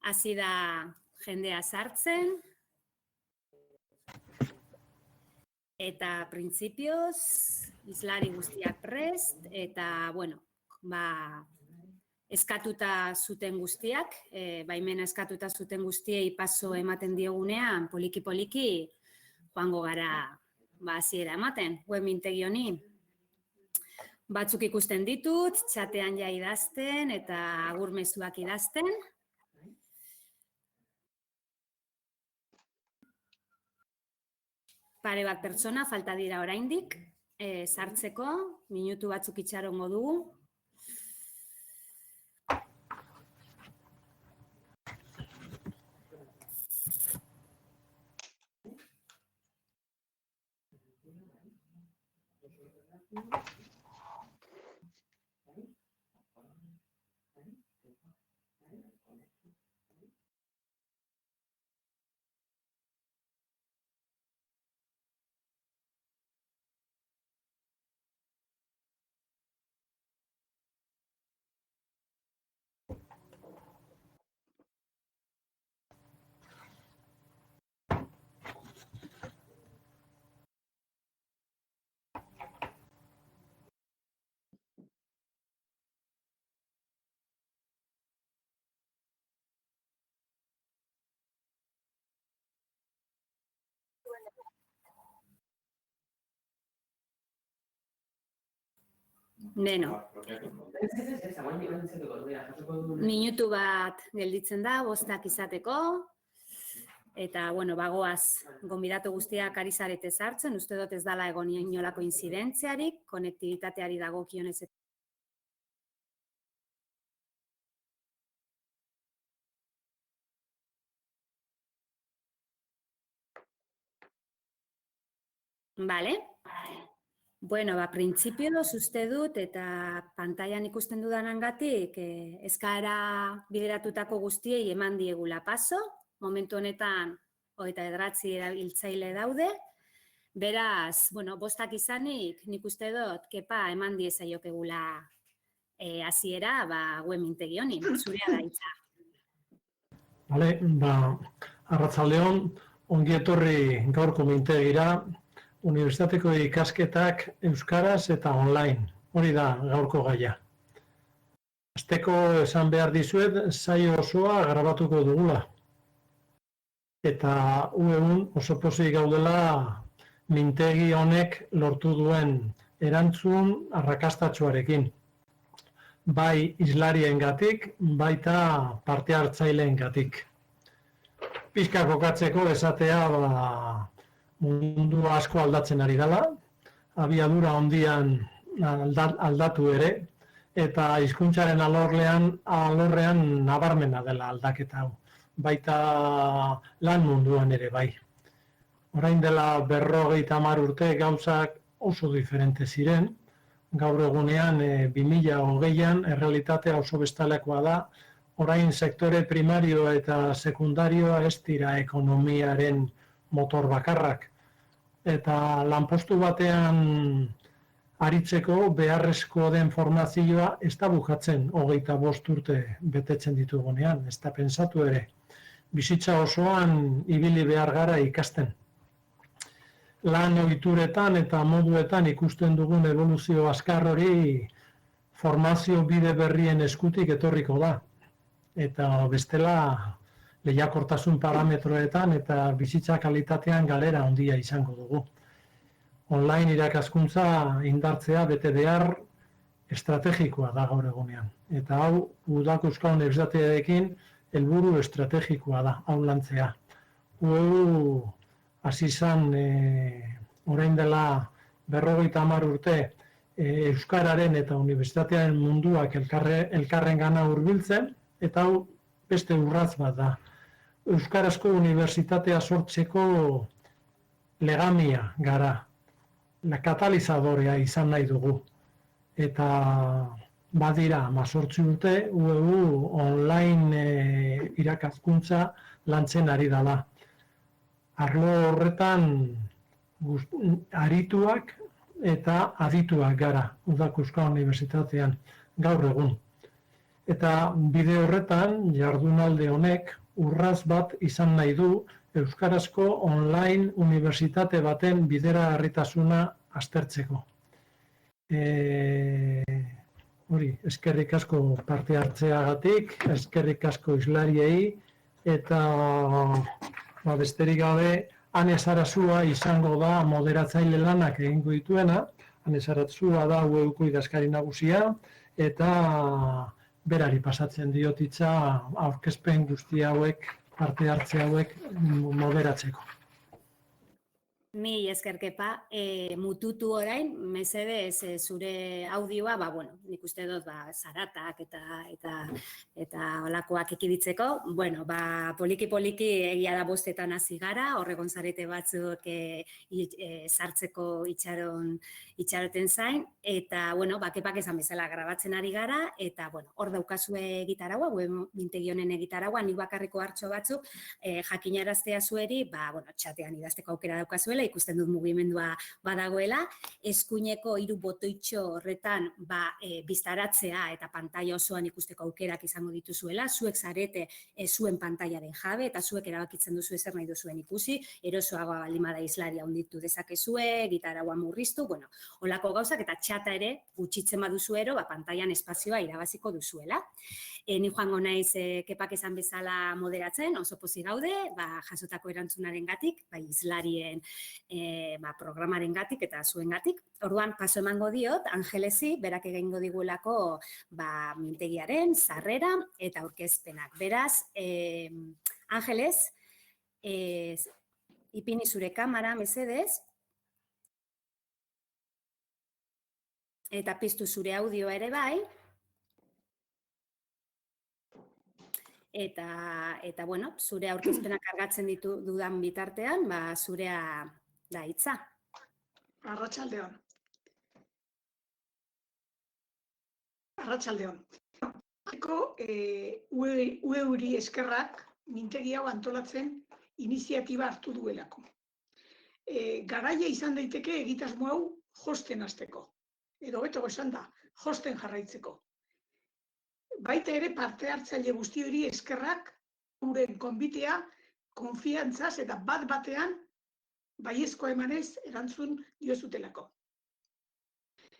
Hasi da jendea sartzen. Eta printzipioz, hizlari guztiak prest, eta, bueno, eskatuta zuten guztiak, baimena eskatuta zuten guztiei paso ematen diogunean, poliki-poliki, joango gara hasiera ematen, web mintegi honi. Batzuk ikusten ditut, txatean ja idazten eta agur mezuak idazten. Pare bat pertsona falta dira oraindik, sartzeko, minutu batzuk itxarongo dugu. Beno, minutu bat gelditzen da, 5 izateko, eta, bueno, bagoaz, gonbidatu guztiak ari zarete sartzen, uste dut ez dala egon inolako inzidentziarik, konektibitateari dagokionez. Vale? Bueno, printzipioz uste dut eta pantailan ikusten dudanagatik eskaera bideratutako guztiei eman diegula paso, momentu honetan 29 erabiltzaile daude, beraz, bueno, 5 izanik nik uste dut kepa eman diezaiokegula hasiera web mintegi honi, zurea da hitza. Bale, arratsaldeon, ongi etorri gaurko mintegira. Unibertsitateko ikasketak euskaraz eta online, hori da gaurko gaia. Hasteko esan behar dizuet, saio osoa grabatuko dugula. Eta egun oso pozik gaudela mintegi honek lortu duen erantzun arrakastatsuarekin. Bai hizlariengatik, baita parte hartzaileengatik. Pixka kokatzeko esatea mundu asko aldatzen ari dela, abiadura handian aldatu ere, eta hizkuntzaren alorrean nabarmena dela aldaketa hau, baita lan munduan ere bai. Orain dela 50 urte gauzak oso diferente ziren, gaur egunean 2020an errealitatea oso bestelakoa da, orain sektore primario eta sekundarioa ez dira ekonomiaren motor bakarrak. Eta lanpostu batean aritzeko beharrezko den formazioa ez da bukatzen 25 urte betetzen ditugunean, ez da pentsatu ere. Bizitza osoan ibili behar gara ikasten. Lan ohituretan eta moduetan ikusten dugun eboluzio azkar hori formazio bide berrien eskutik etorriko da. Eta bestela lehiakortasun parametroetan eta bizitza kalitatean galera handia izango dugu. Online irakaskuntza indartzea bete behar estrategikoa da gaur egunean. Eta hau, Udako Euskal Unibertsitatearekin helburu estrategikoa da, hau lantzea. Hasi izan orain dela 50 urte euskararen eta unibertsitatearen munduak elkarrengana hurbiltzen, eta hau beste urrats bat da. Euskarazko unibertsitatea sortzeko legamia gara, katalizadorea izan nahi dugu. Eta badira 18 urte, online irakaskuntza lantzen ari dela. Arlo horretan arituak eta adituak gara Udako Euskal Unibertsitatean gaur egun. Eta bide horretan, jardunaldi honek urrats bat izan nahi du euskarazko online unibertsitate baten bideragarritasuna aztertzeko. Hori, eskerrik asko parte hartzeagatik, eskerrik asko islariei, eta besterik gabe, Ane Sarasua izango da moderatzaile lanak egingo dituena. Ane Sarasua da UEUko idazkari nagusia, eta berari pasatzen diotitza aurkezpen guzti hauek, parte hartze hauek moderatzeko. Mi eskerkepa, mututu orain, mesedez zure audioa, nik uste dut zaratak eta olakoak ekiditzeko. Poliki-poliki egia da bostetan hasi gara, horregon zarete batzuk sartzeko itxaroten zain, eta, bakepak esan bezala grabatzen ari gara, eta, hor daukazue egitaraua, mintegi honen egitaraua, nik bakarriko hartxo batzuk, jakinaraztea zueri, txatean idazteko aukera daukazuela, ikusten dut mugimendua badagoela, eskuineko 3 botoitxo horretan biztaratzea eta pantaila osoan ikusteko aukerak izango dituzuela, zuek zarete zuen pantailaren jabe eta zuek erabakitzen duzu zer nahi duzuen ikusi, erosoagoa baldin bada islaria handitu dezakezue, gitaraua murriztu, holako gauzak eta txata ere gutxitzen baduzu ero, pantailan espazioa irabaziko duzuela. Ni joango naiz kepak esan bezala moderatzen, oso pozik gaude, jasotako erantzunaren gatik, islarien programaren gatik eta zuen gatik. Orduan, paso emango diot, Angelesi, berak egingo diguelako mintegiaren, sarrera eta aurkezpenak. Beraz, Angeles, ipini zure kamera, mesedez, eta piztu zure audioa ere bai, eta zure aurkezpenak kargatzen dudan bitartean, zurea da hitza. Arratsaldeon. Arratsaldeon. UEUri eskerrak mintegi hau antolatzen iniziatiba hartu duelako. Garaia izan daiteke egitasmo hau josten hasteko. Edo beto esan da, josten jarraitzeko. Baita ere parte hartzaile guzti hori eskerrak uren konbitea, konfiantzaz eta bat-batean baiezko emanez erantzun diozutelako.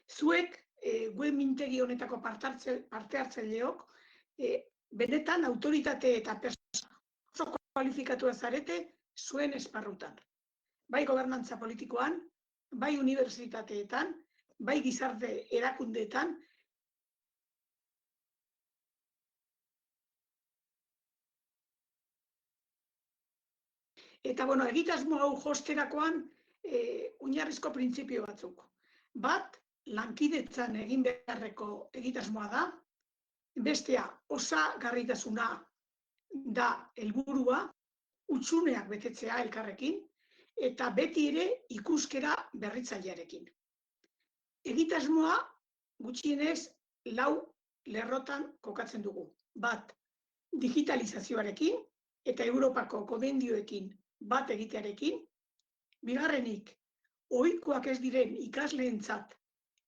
Zuek, web mintegi honetako parte hartzaileok, benetan autoritate eta persona oso kualifikatua zarete zuen esparrutan. Bai gobernantza politikoan, bai unibertsitateetan, bai gizarte erakundeetan, eta, egitasmo hau josterakoan oinarrizko printzipio batzuk. Bat, lankidetzan egin beharreko egitasmoa da, bestea, osagarritasuna da helburua, hutsuneak betetzea elkarrekin, eta beti ere ikuskera berritzailearekin. Egitasmoa gutxienez 4 lerrotan kokatzen dugu. Bat, digitalizazioarekin eta Europako gomendioekin bat egitearekin. Bigarrenik, ohikoak ez diren ikasleentzat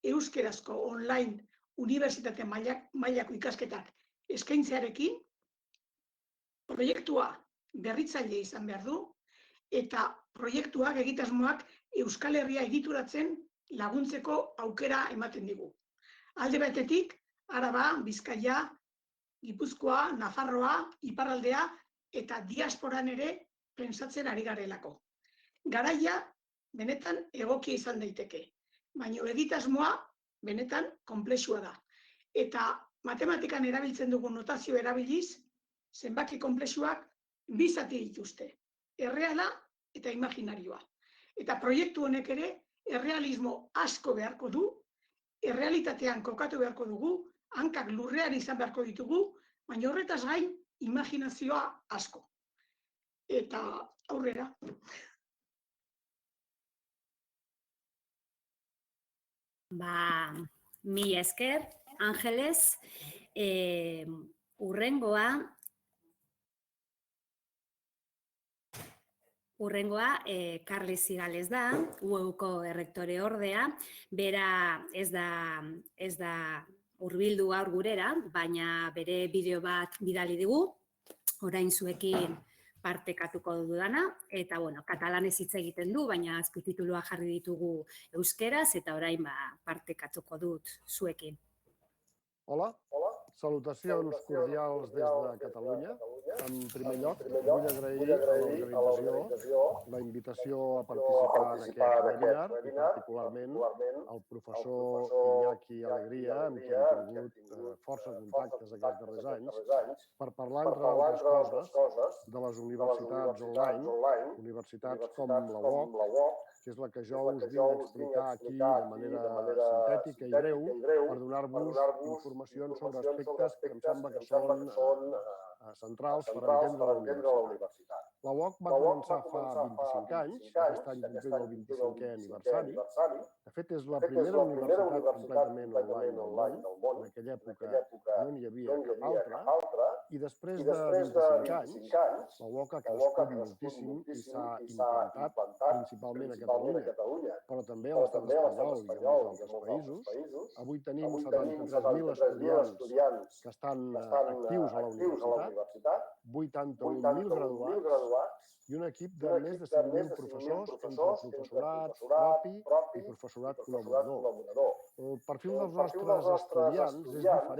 euskerazko online unibertsitate mailako ikasketak eskaintzearekin. Proiektua berritzaile izan behar du, eta proiektuak, egitasmoak Euskal Herria egituratzen laguntzeko aukera ematen digu. Alde batetik, Araba, Bizkaia, Gipuzkoa, Nafarroa, Iparraldea eta diasporan ere pentsatzen ari garelako. Garaia benetan egokia izan daiteke, baina egitasmoa benetan konplexua da. Eta matematikan erabiltzen dugun notazio erabiliz, zenbaki konplexuak 2 zati dituzte, erreala eta imaginarioa. Eta proiektu honek ere errealismo asko beharko du, errealitatean kokatu beharko dugu, hankak lurrean izan beharko ditugu, baina horretaz gain imaginazioa asko. Eta aurrera. Mi esker, Angeles, urrengoa, Carles Zigales da, UEUko errektore ordea, bera ez da hurbildu gaur gurera, baina bere bideo bat bidali digu, orain zuekin partekatuko dudana, eta, katalanez hitz egiten du, baina azpititulua jarri ditugu euskeraz, eta orain partekatuko dut zuekin. Hola, salutacions cordials des de Catalunya. En primer lloc, vull agrair a l'organització la invitació a participar en aquest webinar i particularment al professor Iñaki Alegria, amb qui hem tingut força contactes aquests darrers anys, per parlar, entre altres coses, de les universitats online, universitats com la UOC, que és la que jo us vinc a explicar aquí de manera sintètica i breu per donar-vos informacions sobre aspectes que em sembla que són centrals per entendre la universitat. La UOC va començar fa 25 anys, aquest any complint el 25è aniversari. De fet, és la primera universitat completament online del món. En aquella època no n'hi havia cap altra. I després de 25 anys, la UOC ha crescut moltíssim i s'ha implantat principalment a Catalunya, però també a l'estat espanyol i a molts altres països. Avui tenim 73.000 estudiants que estan actius a la universitat, 81.000 graduats i un equip de més de 5.000 professors entre professorat propi i professorat col·laborador. El perfil dels nostres estudiants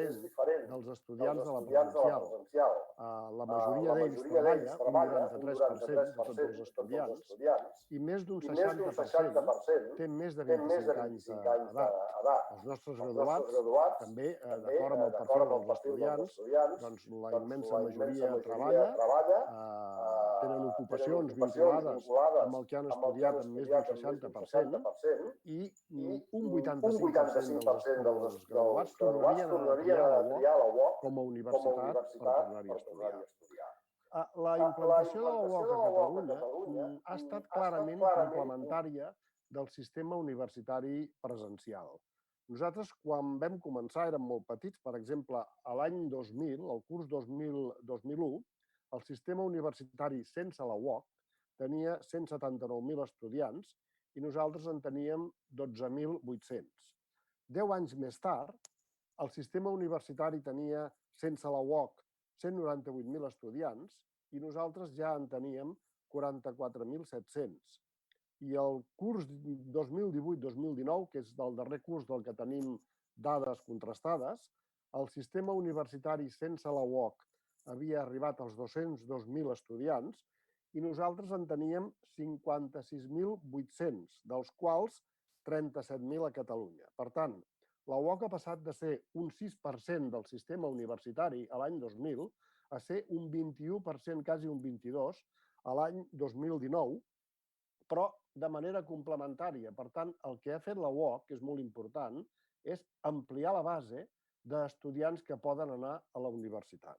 és diferent dels estudiants de la presencial. La majoria d'ells treballa, un 93% de tots els estudiants, i més d'un 60% té més de 25 anys d'edat. Els nostres graduats, també d'acord amb el perfil dels estudiants, doncs la immensa majoria treballa, tenen ocupacions vinculades amb el que han estudiat en més d'un 60% i un 85% dels graduats tornarien a triar la UOC com a universitat per tornar-hi a estudiar. La implantació de la UOC a Catalunya ha estat clarament complementària del sistema universitari presencial. Nosaltres, quan vam començar, érem molt petits. Per exemple, a l'any 2000, el curs 2001, el sistema universitari sense la UOC tenia 179.000 estudiants i nosaltres en teníem 12.800. 10 anys més tard, el sistema universitari tenia, sense la UOC, 198.000 estudiants i nosaltres ja en teníem 44.700. I el curs 2018-2019, que és el darrer curs del que tenim dades contrastades, el sistema universitari sense la UOC havia arribat als 202.000 estudiants i nosaltres en teníem 56.800, dels quals 37.000 a Catalunya. Per tant, la UOC ha passat de ser un 6% del sistema universitari a l'any 2000 a ser un 21%, quasi un 22%, a l'any 2019, però de manera complementària. Per tant, el que ha fet la UOC, que és molt important, és ampliar la base d'estudiants que poden anar a la universitat.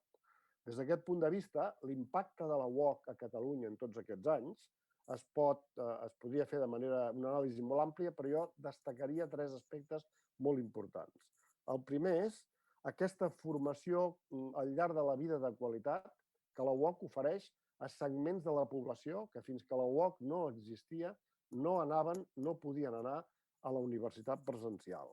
Des d'aquest punt de vista, l'impacte de la UOC a Catalunya en tots aquests anys es podria fer de manera una anàlisi molt àmplia, però jo destacaria 3 aspectes molt importants. El primer és aquesta formació al llarg de la vida de qualitat que la UOC ofereix a segments de la població que fins que la UOC no existia no podien anar a la universitat presencial.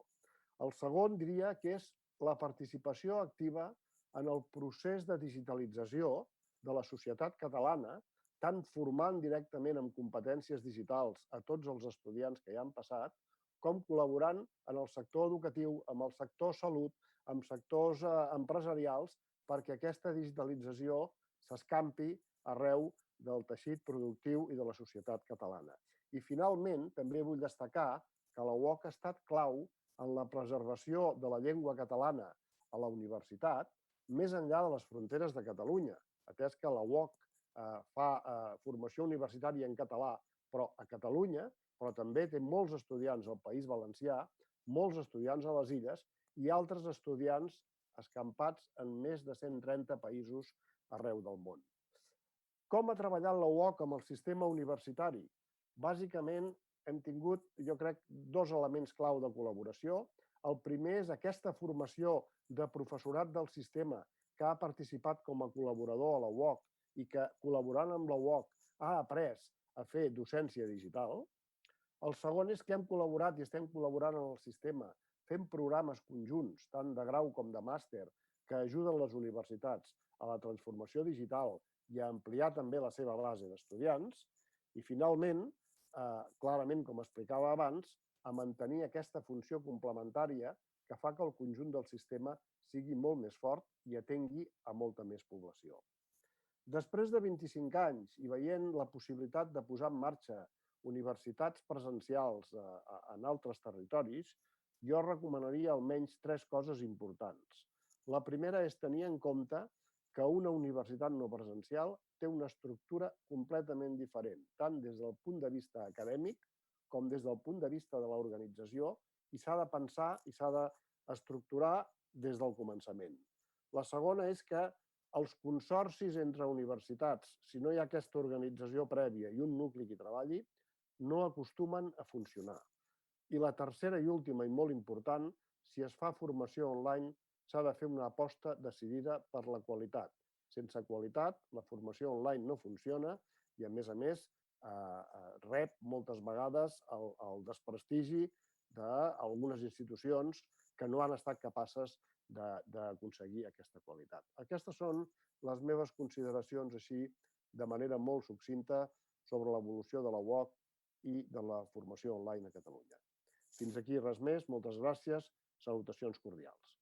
El segon diria que és la participació activa en el procés de digitalització de la societat catalana, tant formant directament amb competències digitals a tots els estudiants que hi han passat, com col·laborant en el sector educatiu, amb el sector salut, amb sectors empresarials, perquè aquesta digitalització s'escampi arreu del teixit productiu i de la societat catalana. I finalment, també vull destacar que la UOC ha estat clau en la preservació de la llengua catalana a la universitat, més enllà de les fronteres de Catalunya, atès que la UOC fa formació universitària en català, però a Catalunya, però també té molts estudiants al País Valencià, molts estudiants a les Illes i altres estudiants escampats en més de 130 països arreu del món. Com ha treballat la UOC amb el sistema universitari? Bàsicament, hem tingut, jo crec, 2 elements clau de col·laboració. El primer és aquesta formació de professorat del sistema que ha participat com a col·laborador a la UOC i que, col·laborant amb la UOC, ha après a fer docència digital. El segon és que hem col·laborat i estem col·laborant en el sistema fent programes conjunts, tant de grau com de màster, que ajuden les universitats a la transformació digital i a ampliar també la seva base d'estudiants. I finalment, clarament, com explicava abans, a mantenir aquesta funció complementària que fa que el conjunt del sistema sigui molt més fort i atengui a molta més població. Després de 25 anys i veient la possibilitat de posar en marxa universitats presencials en altres territoris, jo recomanaria almenys 3 coses importants. La primera és tenir en compte que una universitat no presencial té una estructura completament diferent, tant des del punt de vista acadèmic com des del punt de vista de l'organització, i s'ha de pensar i s'ha d'estructurar des del començament. La segona és que els consorcis entre universitats, si no hi ha aquesta organització prèvia i un nucli que treballi, no acostumen a funcionar. I la tercera i última i molt important, si es fa formació online, s'ha de fer una aposta decidida per la qualitat. Sense qualitat, la formació online no funciona i, a més, rep moltes vegades el desprestigi d'algunes institucions que no han estat capaces d'aconseguir aquesta qualitat. Aquestes són les meves consideracions així de manera molt succinta sobre l'evolució de la UOC i de la formació online a Catalunya. Fins aquí res més, moltes gràcies, salutacions cordials.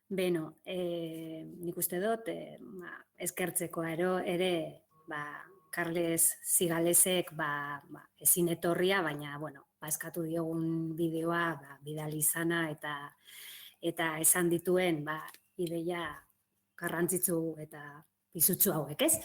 Beno, nik uste dut, eskertzekoa ere, Carles Zigalesek ezin etorria, baina, eskatu diogun bideoa bidali izana eta esan dituen ideia garrantzitsu eta pisutsu hauek, ez?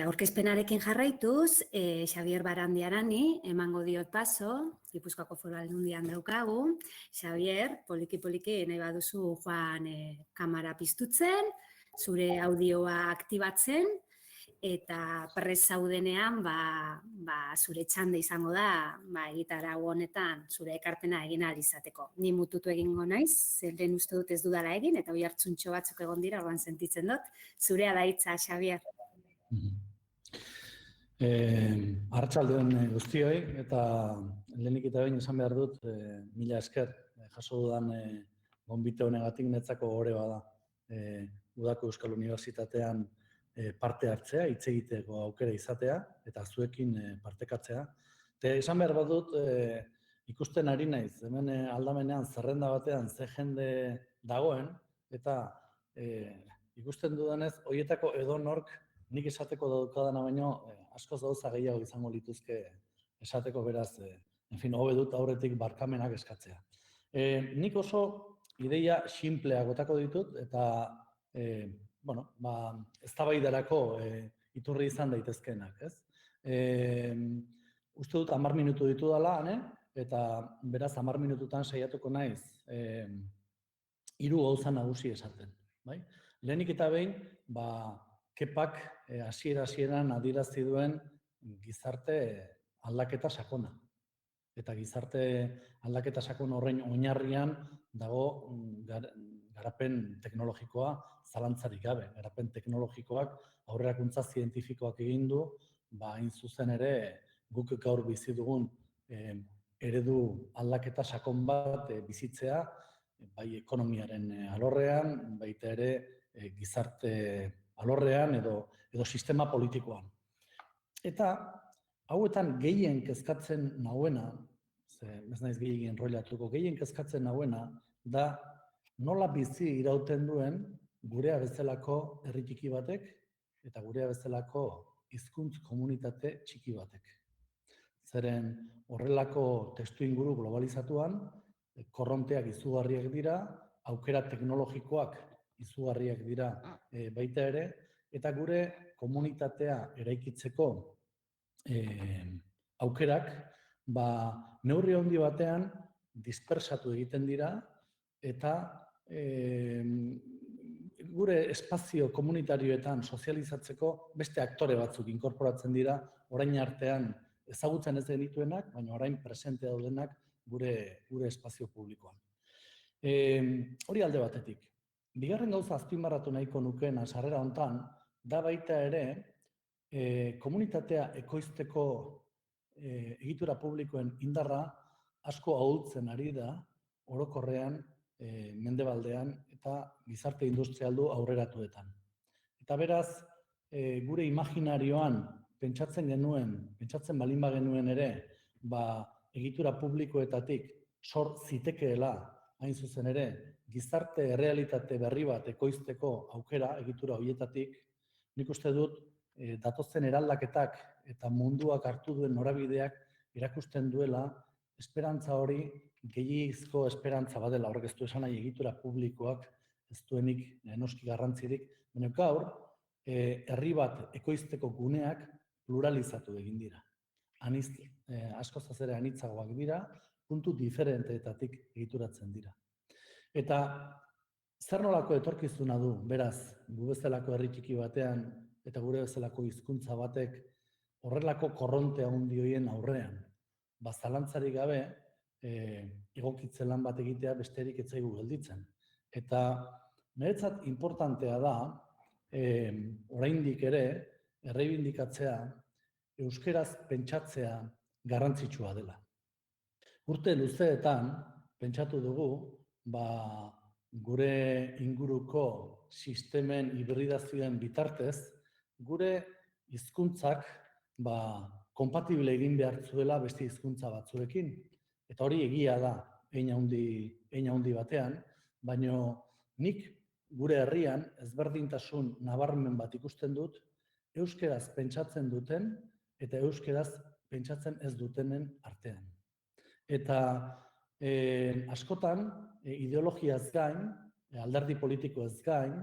Aurkezpenarekin jarraituz, Xabier Barandiarani emango diot paso, Gipuzkoako Foru Aldundian daukagu. Xabier, poliki-poliki nahi baduzu joan kamera piztutzen, zure audioa aktibatzen, eta prest zaudenean zure txanda izango da egitarau honetan zure ekarpena egin ahal izateko. Ni mututu egingo naiz, lehen uste dut ez dudala egin, eta hoi hartzuntxo batzuk egon dira, orduan sentitzen dut. Zurea da hitza, Xabier. Arratsalde-on guztioi, eta lehenik eta behin esan behar dut, mila esker, jaso dudan gonbite honegatik netzako gore bada. Udako Euskal Unibertsitatean parte hartzea, hitz egiteko aukera izatea, eta zuekin partekatzea. Eta esan behar bat dut, ikusten ari naiz, hemen aldamenean zerrenda batean ze jende dagoen, eta ikusten dudanez, horietako edonork nik esateko daukadana baino, askoz gauza gehiago izango lituzke esateko beraz, hobe dut aurretik barkamenak eskatzea. Nik oso ideia xinplea botako ditut, eta eztabaidarako iturri izan daitezkeenak, ez? Uste dut 10 minutu ditudala, eta beraz 10 minututan saiatuko naiz 3 gauza nagusi esaten. Lehenik eta behin, Kepak hasieran adierazi duen gizarte aldaketa sakona. Eta gizarte aldaketa sakon horrein oinarrian dago garapen teknologikoa zalantzarik gabe. Garapen teknologikoak aurrerakuntza zientifikoak egin du, hain zuzen ere guk gaur bizi dugun eredu aldaketa sakon bat bizitzea, bai ekonomiaren alorrean, baita ere gizarte alorrean edo sistema politikoan. Eta hauetan gehien kezkatzen nauena, ez naiz gehien enrollatuko, gehien kezkatzen nauena da nola bizi irauten duen gurea bezalako herri txiki batek eta gurea bezalako hizkuntz komunitate txiki batek. Zeren horrelako testuinguru globalizatuan, korronteak izugarriak dira, aukera teknologikoak izugarriak dira baita ere, eta gure komunitatea eraikitzeko aukerak neurri handi batean dispersatu egiten dira, eta gure espazio komunitarioetan sozializatzeko beste aktore batzuk inkorporatzen dira, orain artean ezagutzen ez genituenak, baina orain presente daudenak gure espazio publikoan. Hori alde batetik. Bigarren gauza azpimarratu nahiko nukeena sarrera hontan, da baita ere, komunitatea ekoizteko egitura publikoen indarra asko ahultzen ari da, orokorrean, mendebaldean eta gizarte industrialdu aurreratuetan. Eta beraz, gure imaginarioan pentsatzen balin bagenuen ere, egitura publikoetatik sor zitekeela, hain zuzen ere, gizarte errealitate berri bat ekoizteko aukera egitura horietatik, nik uste dut datozen eraldaketak eta munduak hartu duen norabideak erakusten duela esperantza hori gehiagizko esperantza badela, horrek ez du esan nahi egitura publikoak ez duenik noski garrantzirik, baina gaur herri bat ekoizteko guneak pluralizatu egin dira. Askoz ere anitzagoak dira, puntu diferenteetatik egituratzen dira. Eta zer nolako etorkizuna du, beraz, gu bezalako herri txiki batean eta gure bezalako hizkuntza batek horrelako korronte handi horien aurrean. Zalantzarik gabe, egokitze lan bat egitea besterik ez zaigu gelditzen. Eta niretzat inportantea da, oraindik ere, erreibindikatzea, euskeraz pentsatzea garrantzitsua dela. Urte luzeetan, pentsatu dugu, gure inguruko sistemen hibridazioen bitartez, gure hizkuntzak konpatible egin behar zuela beste hizkuntza batzuekin. Eta hori egia da, hein handi batean, baina nik gure herrian ezberdintasun nabarmen bat ikusten dut, euskeraz pentsatzen duten eta euskeraz pentsatzen ez dutenen artean. Eta askotan, ideologiaz gain, alderdi politikoez gain,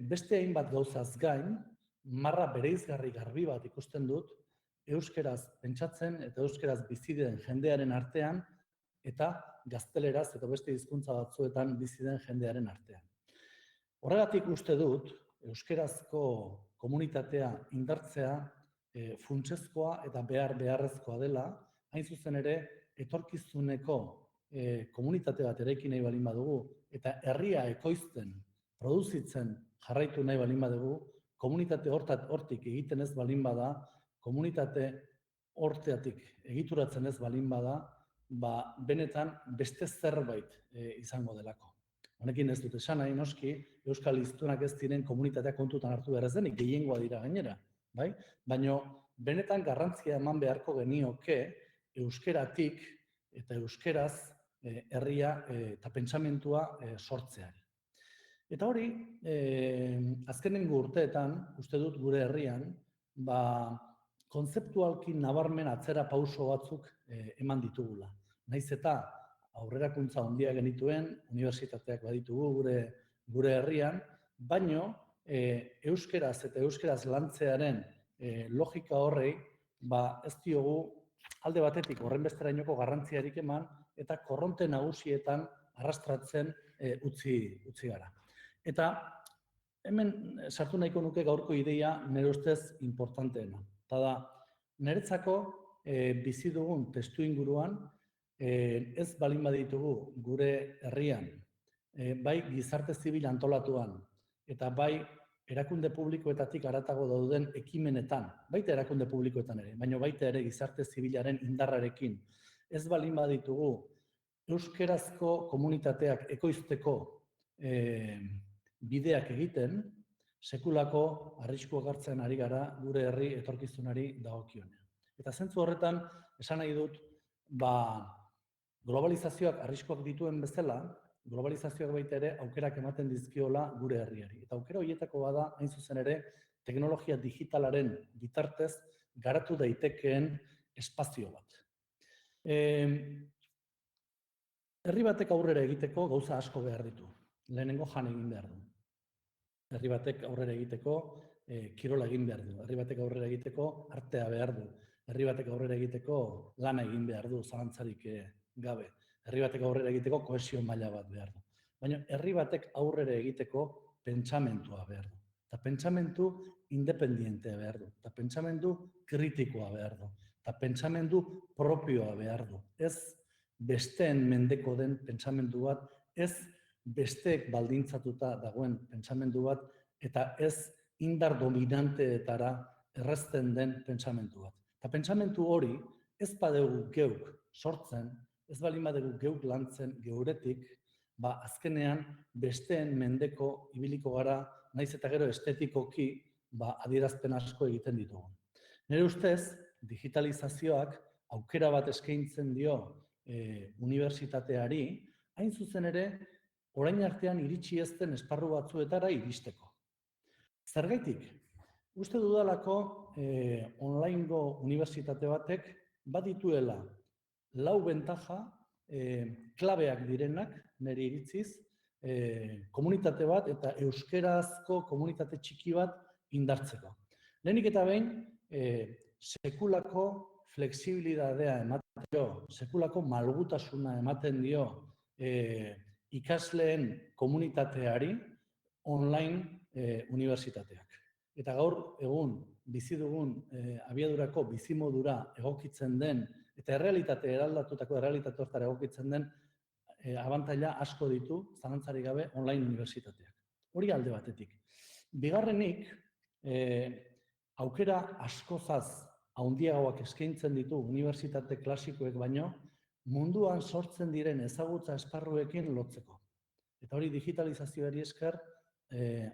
beste hainbat gauzaz gain, marra bereizgarri garbi bat ikusten dut, euskeraz pentsatzen eta euskeraz bizi den jendearen artean, eta gazteleraz eta beste hizkuntza batzuetan bizi den jendearen artean. Horregatik uste dut, euskerazko komunitatea indartzea funtsezkoa eta beharrezkoa dela, hain zuzen ere, etorkizuneko komunitate bat eraiki nahi balin badugu, eta herria ekoizten, produzitzen jarraitu nahi balin badugu, komunitate hortik egiten ez balin bada, komunitate horteatik egituratzen ez balin bada, benetan beste zerbait izango delako. Honekin ez dut esan nahi noski, euskal hiztunak ez diren komunitatea kontutan hartu behar ez denik, gehiengoa dira gainera. Baina benetan garrantzia eman beharko genioke euskeratik eta euskeraz herria eta pentsamentua sortzeari. Eta hori, azkenengo urteetan, uste dut gure herrian, kontzeptualki nabarmen atzera pauso batzuk eman ditugula. Nahiz eta aurrerakuntza handia genituen, unibertsitateak baditugu gure herrian, baino euskeraz eta euskeraz lantzearen logika horrei ez diogu alde batetik horren besterainoko garrantziarik eman eta korronte nagusietan arrastratzen utzi gara. Eta hemen sartu nahiko nuke gaurko ideia nire ustez importanteena. Eta da, niretzako bizi dugun testu inguruan ez balin baditugu gure herrian, bai gizarte zibil antolatuan, eta bai erakunde publikoetatik haratago dauden ekimenetan, baita erakunde publikoetan ere, baina baita ere gizarte zibilaren indarrarekin, ez balin baditugu euskerazko komunitateak ekoizteko bideak egiten, sekulako arriskuak hartzen ari gara gure herri etorkizunari dagokionean. Eta zentzu horretan, esan nahi dut, globalizazioak arriskuak dituen bezala, globalizazioak baita ere aukerak ematen dizkiola gure herriari. Eta aukera horietako bada, hain zuzen ere, teknologia digitalaren bitartez garatu daitekeen espazio bat. Herri batek aurrera egiteko gauza asko behar ditu. Lehenengo jan egin behar du. Herri batek aurrera egiteko kirola egin behar du. Herri batek aurrera egiteko artea behar du. Herri batek aurrera egiteko lana egin behar du, zalantzarik gabe. Herri batek aurrera egiteko kohesio maila bat behar du. Baina herri batek aurrera egiteko pentsamentua behar du. Eta pentsamentu independientea behar du. Eta pentsamentu kritikoa behar du. Eta pentsamentu propioa behar du. Ez besteen mendeko den pentsamentu bat ez besteek baldintzatuta dagoen pentsamendu bat, eta ez indar dominanteetara errazten den pentsamentu bat. Eta pentsamentu hori ez badugu geuk sortzen, ez baldin badugu geuk lantzen geuretik, azkenean besteen mendeko ibiliko gara, naiz eta gero estetikoki adierazpen asko egiten ditugu. Nire ustez, digitalizazioak aukera bat eskaintzen dio unibertsitateari, hain zuzen ere, orain artean iritsi ez den esparru batzuetara iristeko. Zergaitik, uste dudalako onlinego unibertsitate batek badituela 4 bentaja klabeak direnak, nire iritziz, komunitate bat eta euskerazko komunitate txiki bat indartzeko. Lehenik eta behin, sekulako flexibilitatea ematen dio, sekulako malgutasuna ematen dio ikasleen komunitateari online unibertsitateak. Eta gaur egun bizi dugun abiadurako bizimodura egokitzen den eta eraldatutako errealitate horretara egokitzen den abantaila asko ditu, zalantzarik gabe, online unibertsitateak. Hori alde batetik. Bigarrenik, aukera askozaz handiagoak eskaintzen ditu unibertsitate klasikoek baino, munduan sortzen diren ezagutza esparruekin lotzeko. Eta hori digitalizazioari esker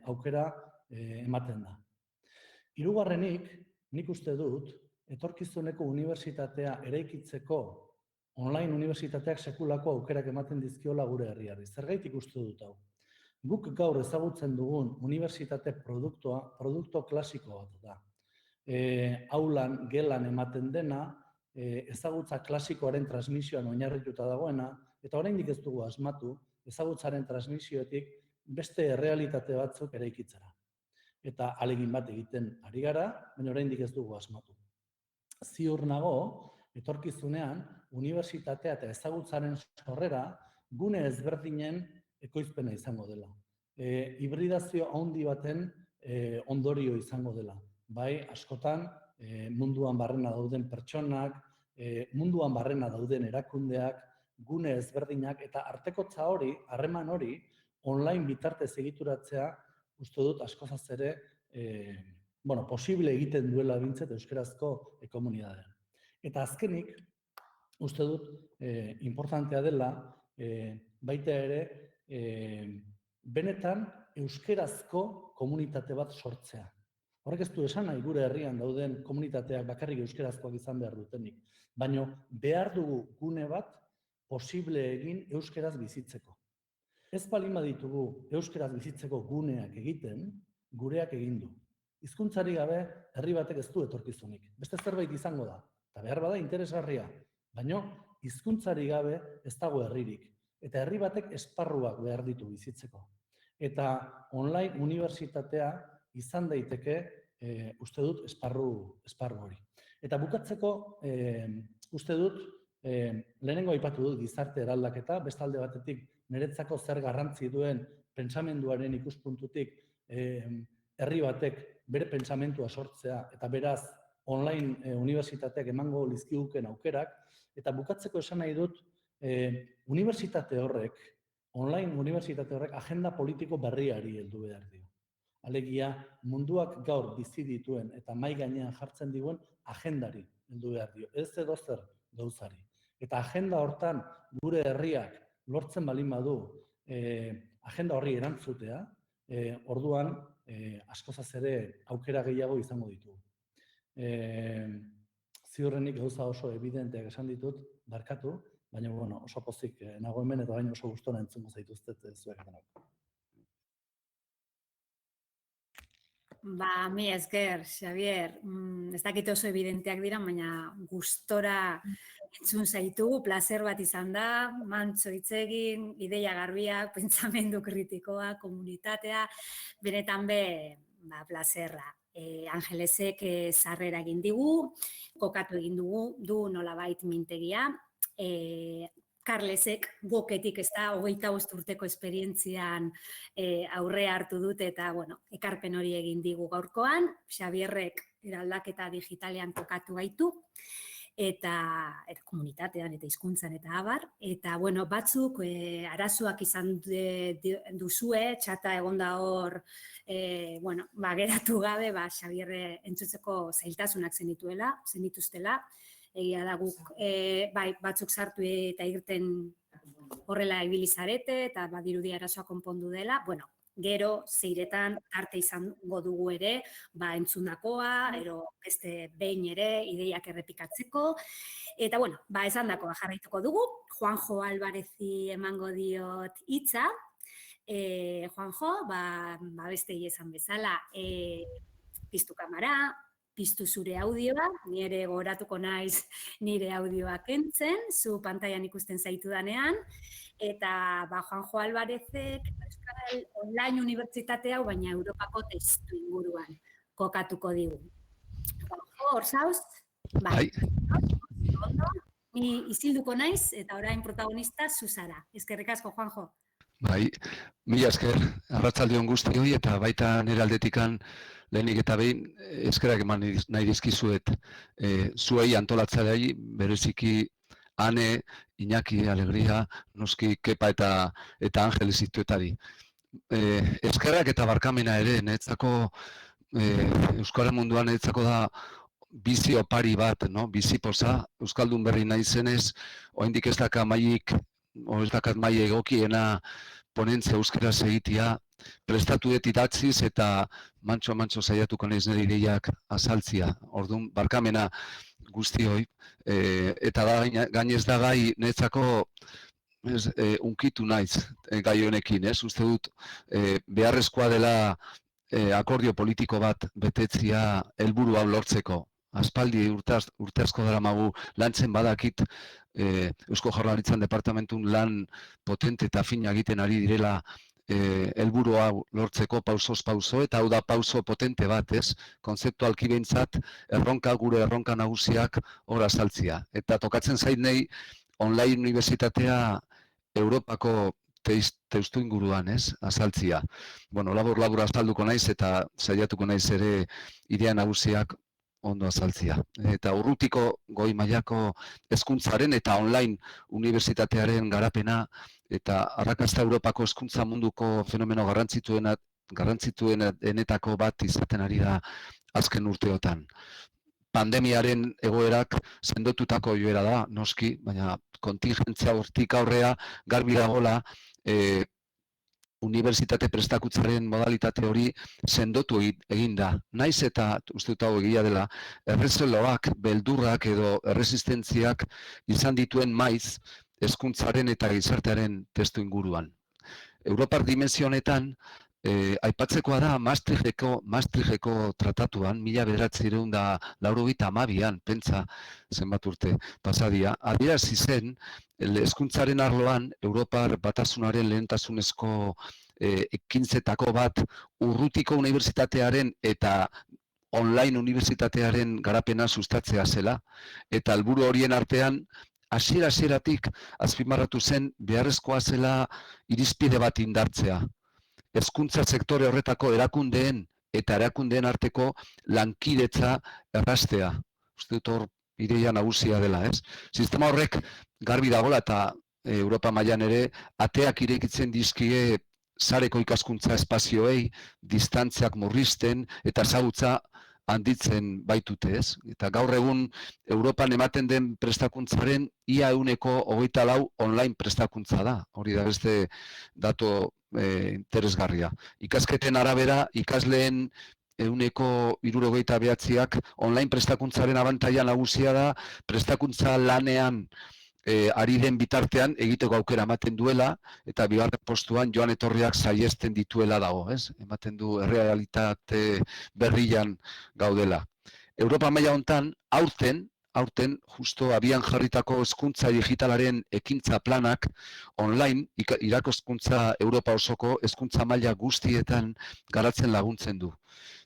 aukera ematen da. Hirugarrenik, nik uste dut, etorkizuneko unibertsitatea eraikitzeko online unibertsitateak sekulako aukerak ematen dizkiola gure herriari. Zergaitik uste dut hau? Guk gaur ezagutzen dugun unibertsitate produkto klasiko bat da. Aulan, gelan ematen dena, ezagutza klasikoaren transmisioan oinarrituta dagoena, eta oraindik ez dugu asmatu, ezagutzaren transmisioetik beste errealitate batzuk eraikitzera. Eta ahalegin bat egiten ari gara, baina oraindik ez dugu asmatu. Ziur nago, etorkizunean, unibertsitatea eta ezagutzaren sorrera gune ezberdinen ekoizpena izango dela. Hibridazio handi baten ondorio izango dela. Bai, askotan, munduan barrena dauden pertsonak, munduan barrena dauden erakundeak, gune ezberdinak, eta artekotza hori, harreman hori, online bitartez egituratzea, uste dut askozaz ere, posible egiten duela bintzet euskerazko komunitatean. Eta azkenik, uste dut, importantea dela, baita ere, benetan euskerazko komunitate bat sortzea. Horrek ez du esan nahi gure herrian dauden komunitateak bakarrik euskerazkoak izan behar dutenik, baina behar dugu gune bat posible egin euskeraz bizitzeko. Ez baldin baditugu euskeraz bizitzeko guneak egiten, gureak egin du. Hizkuntzari gabe herri batek ez du etorkizunik. Beste zerbait izango da, eta behar bada interesgarria, baina hizkuntzari gabe ez dago herririk. Eta herri batek esparruak behar ditu bizitzeko. Eta online unibertsitatea izan daiteke, uste dut, esparru hori. Eta bukatzeko, uste dut, lehenengo aipatu dut gizarte eraldaketa, beste alde batetik niretzako zer garrantzi duen pentsamenduaren ikuspuntutik herri batek bere pentsamentua sortzea eta beraz online unibertsitateak emango lizkiguken aukerak, eta bukatzeko esan nahi dut unibertsitate horrek, online unibertsitate horrek agenda politiko berriari heldu behar dio. Alegia, munduak gaur bizi dituen eta mahai gainean jartzen diguen agendari heldu behar dio, ez edo zer gauzari. Eta agenda hortan gure herriak lortzen baldin badu agenda horri erantzutea, orduan askozaz ere aukera gehiago izango ditugu. Ziurrenik gauza oso evidenteak esan ditut, barkatu, baina oso pozik nago hemen eta baina oso gustora entzungo zaituztet zuek denak. Mi esker, Xabier, ez dakit oso evidenteak dira, baina gustora entzun zaitugu, placer bat izan da, mantso hitz egin, ideia garbiak, pentsamendu kritikoa, komunitatea, benetan plazerra. Angelesek sarrera egin digu, kokatu egin du nolabait mintegia, Carlesek goketik ez da, 25 urteko esperientzian aurrea hartu dut eta, ekarpen hori egin digu gaurkoan. Xabierrek eraldaketa digitalean kokatu gaitu. eta komunitatean eta hizkuntzan eta abar. Eta, bueno, batzuk arazoak izan duzue, txata egon da hor, bueno, geratu gabe, Xabierre entzutzeko zailtasunak zenituztela. Egia da guk, bai, batzuk sartu eta irten horrela ibili zarete, eta badirudi arazoa konpondu dela. Bueno, gero, zeiretan arte izango dugu ere, entzundakoa, ero beste behin ere, ideiak errepikatzeko. Eta, bueno, esandakoa jarraituko dugu. Juanjo Alvarezi emango diot hitza. Juanjo, bestei esan bezala, piztu kamara, piztu zure audioa, ni ere goratuko naiz nire audioa kentzen, zu pantailan ikusten zaitu danean, eta Juanjo Alvarezek Euskal Online Unibertsitate hau, baina Europako testu inguruan kokatuko digu. Juanjo, hor zauz? Bai. Ni isilduko naiz, eta orain protagonista zuzara. Eskerrik asko, Juanjo. Bai, mila esker, arratsalde on guztioi eta baita nire aldetikan lehenik eta behin eskerak eman nahi dizkizuet zuei antolatzaileei, bereziki Ane, Iñaki, Alegria, noski Kepa eta Angel Zituetari. Eskerak eta barkamena ere, niretzako euskara munduan niretzako da bizi opari bat, bizi poza, euskaldun berri naizenez, oraindik ez dakat maila egokiena ponentzia euskaraz egitea, prestatu dut idatziz eta mantso saiatuko naiz nire ideiak azaltzia. Orduan, barkamena guztioi, eta gainez da gai niretzako unkitu naiz gai honekin, ez? Uste dut beharrezkoa dela akordio politiko bat betetzia helburu hau lortzeko. Aspaldi urte asko daramagu lantzen badakit Eusko Jaurlaritzan departamentun lan potente eta fina egiten ari direla helburu hau lortzeko pausoz pauso, eta hau da pauso potente bat, ez? Kontzeptualki behintzat gure erronka nagusiak hor azaltzia. Eta tokatzen zait nahi online unibertsitatea Europako testu inguruan, ez? Azaltzia. Bueno, labur azalduko naiz eta saiatuko naiz ere idea nagusiak ondo azaltzia. Eta urrutiko goi mailako hezkuntzaren eta online unibertsitatearen garapena eta arrakasta Europako hezkuntza munduko fenomeno garrantzituenetako bat izaten ari da azken urteotan. Pandemiaren egoerak sendotutako joera da, noski, baina kontingentzia hortik aurrea garbi dagoela unibertsitate prestakuntzaren modalitate hori sendotu egin da. Naiz eta, uste dut hau egia dela, errezeloak, beldurrak edo erresistentziak izan dituen maiz hezkuntzaren eta gizartearen testu inguruan. Europar dimenzionetan, aipatzekoa da Maastrichteko tratatuan, 1992an, pentsa zenbat urte pasadia, adierazi zen hezkuntzaren arloan Europar Batasunaren lehentasunezko ekintzetako bat urrutiko unibertsitatearen eta online unibertsitatearen garapena sustatzea zela, eta helburu horien artean hasieratik azpimarratu zen beharrezkoa zela irizpide bat indartzea. Hezkuntza sektore horretako erakundeen eta erakundeen arteko lankidetza erraztea. Uste dut hor ideia nagusia dela, ez? Sistema horrek garbi dagoela eta Europa mailan ere ateak irekitzen dizkie sareko ikaskuntza espazioei, distantziak murrizten eta ezagutza handitzen baitute, ez? Eta gaur egun Europan ematen den prestakuntzaren ia 24% online prestakuntza da. Hori da beste datu interesgarria. Ikasketen arabera, ikasleen 69%ak online prestakuntzaren abantaila nagusia da, prestakuntza lanean ari den bitartean egiteko aukera ematen duela, eta bigarren postuan joan etorriak saihesten dituela dago, ez? Ematen du errealitate berrian gaudela. Europa maila hontan, aurten justo abian jarritako hezkuntza digitalaren ekintza planak online irakaskuntza Europa osoko hezkuntza maila guztietan garatzen laguntzen du.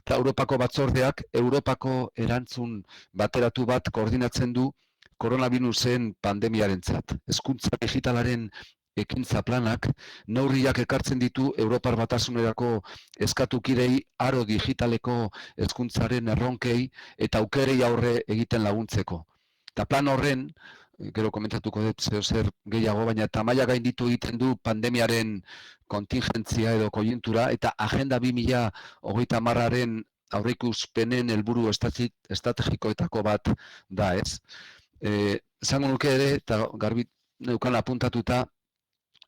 Eta Europako batzordeak Europako erantzun bateratu bat koordinatzen du koronabirusen pandemiarentzat. Hezkuntza digitalaren ekintza planak neurriak ekartzen ditu Europar Batasunerako eskatukirei aro digitaleko hezkuntzaren erronkei eta aukerei aurre egiten laguntzeko. Eta plan horren, gero komentatuko dut zer gehiago, baina tamaila gainditu egiten du pandemiaren kontingentzia edo koiuntura, eta Agenda 2030aren aurreikuspenen helburu estrategikoetako bat da, ez? Esango nuke ere, eta garbi neukan apuntatuta,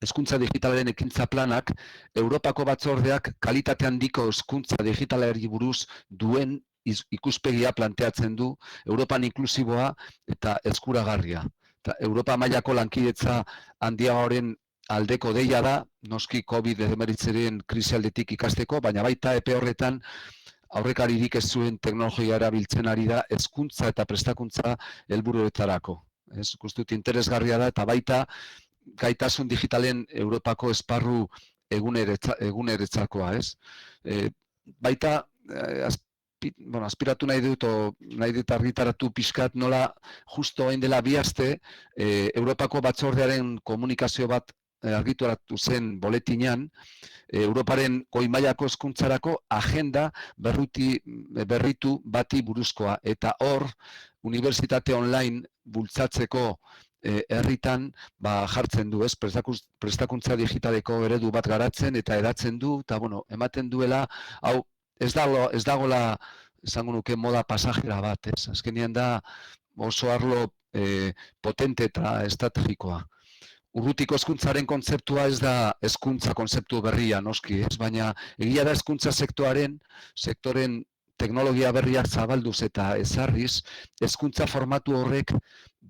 hezkuntza digitalaren ekintza planak, Europako batzordeak kalitate handiko hezkuntza digitalari buruz duen ikuspegia planteatzen du, Europan inklusiboa eta eskuragarria. Eta Europa mailako lankidetza handiagoaren aldeko deia da, noski COVID-19 krisialdetik ikasteko, baina baita epe horretan aurrekaririk ez zuen teknologia erabiltzen ari da hezkuntza eta prestakuntza helburuetarako. Ez, guztut interesgarria da eta baita gaitasun digitalen Europako esparru eguneretzakoa, ez? Baita aspiratu nahi dut argitaratu pixkat nola justo hain dela 2 aste Europako batzordearen komunikazio bat argitaratu zen boletinean, Europaren goi mailako hezkuntzarako agenda berritu bati buruzkoa. Eta hor, unibertsitate online bultzatzeko herritan jartzen du, ez, prestakuntza digitaleko eredu bat garatzen eta edatzen du, eta ematen duela, hau, ez dagoela, esango nuke, moda pasajera bat, ez? Azkenean da oso arlo potente eta estrategikoa. Urrutiko hezkuntzaren kontzeptua ez da hezkuntza kontzeptu berria, noski, ez? Baina egia da hezkuntza sektoren teknologia berriak zabalduz eta ezarriz, hezkuntza formatu horrek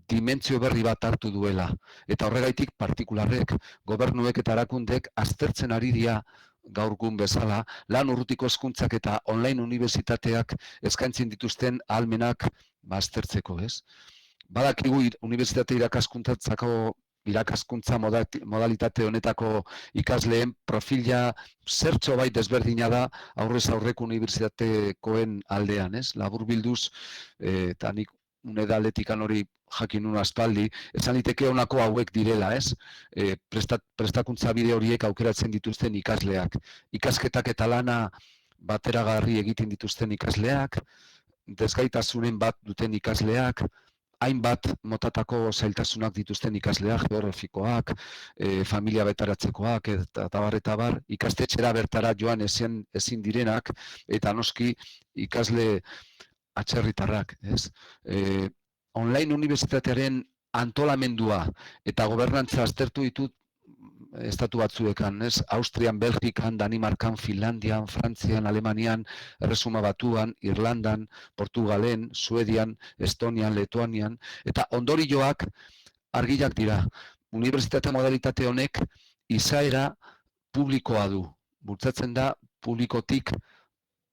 dimentsio berri bat hartu duela. Eta horregaitik partikularrek, gobernuek eta erakundek aztertzen ari dira gaur egun bezala, lan urrutiko hezkuntzak eta online unibertsitateak eskaintzen dituzten ahalmenak aztertzeko, ez? Badakigu unibertsitate irakaskuntza modalitate honetako ikasleen profila zertxo bai desberdina da aurrez aurreko unibertsitatekoen aldean, ez? Laburbilduz, eta nik unedaletikan hori jakin nuen aspaldi, esan liteke honako hauek direla, ez? Prestakuntza bide horiek aukeratzen dituzten ikasleak. Ikasketak eta lana bateragarri egiten dituzten ikasleak, desgaitasunen bat duten ikasleak, hainbat motatako zailtasunak dituzten ikasleak, geografikoak, familia betaratzekoak, eta bar, ikastetxera bertara joan ezin direnak, eta noski ikasle atzerritarrak, ez? Online unibertsitatearen antolamendua eta gobernantza aztertu ditut estatu batzuekan, ez? Austrian, Belgikan, Danimarkan, Finlandian, Frantzian, Alemanian, Erresuma Batuan, Irlandan, Portugalen, Suedian, Estonian, Letuanian, eta ondorioak argiak dira. Unibertsitate modalitate honek izaera publikoa du, bultzatzen da publikotik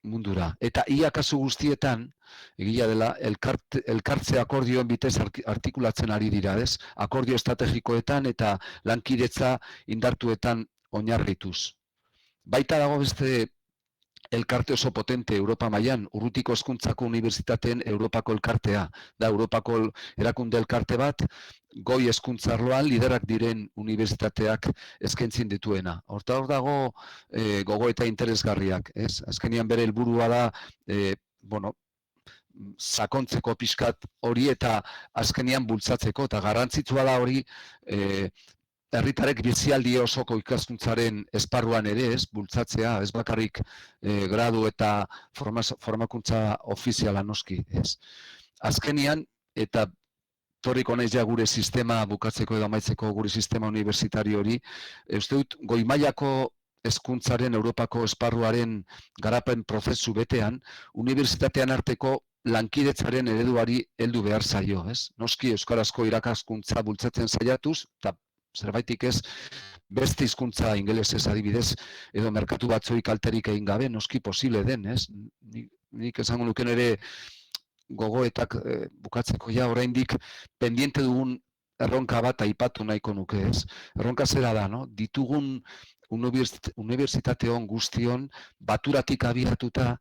mundura. Eta ia kasu guztietan, egia dela, elkartze akordioen bitez artikulatzen ari dira, ez? Akordio estrategikoetan eta lankidetza indartuetan oinarrituz. Baita dago beste elkarte oso potente Europa mailan, urrutiko hezkuntzako unibertsitateen Europako elkartea. Da Europako erakunde elkarte bat, goi hezkuntza arloan liderak diren unibertsitateak eskaintzen dituena. Horta hor dago gogoeta interesgarriak, ez? Azkenean bere helburua da, sakontzeko pixkat hori eta azkenean bultzatzeko, eta garrantzitsua da hori herritarek bizialdi osoko ikaskuntzaren esparruan ere, ez, bultzatzea, ez bakarrik gradu eta formakuntza ofiziala noski, ez. Azkenean, eta torriko naiz ja gure sistema bukatzeko edo amaitzeko gure sistema unibertsitario hori, uste dut goi mailako hezkuntzaren Europako esparruaren garapen prozesu betean, unibertsitatean arteko lankidetzaren ereduari heldu behar zaio, ez? Noski euskarazko irakaskuntza bultzatzen saiatuz, eta zerbaitik ez, beste hizkuntza ingelesez adibidez, edo merkatu batzuei kalterik egin gabe, noski posible den, ez? Nik esango nuken ere gogoetak bukatzeko ja oraindik pendiente dugun erronka bat aipatu nahiko nuke, ez? Erronka zera da, no? Ditugun unibertsitateon guztion baturatik abiatuta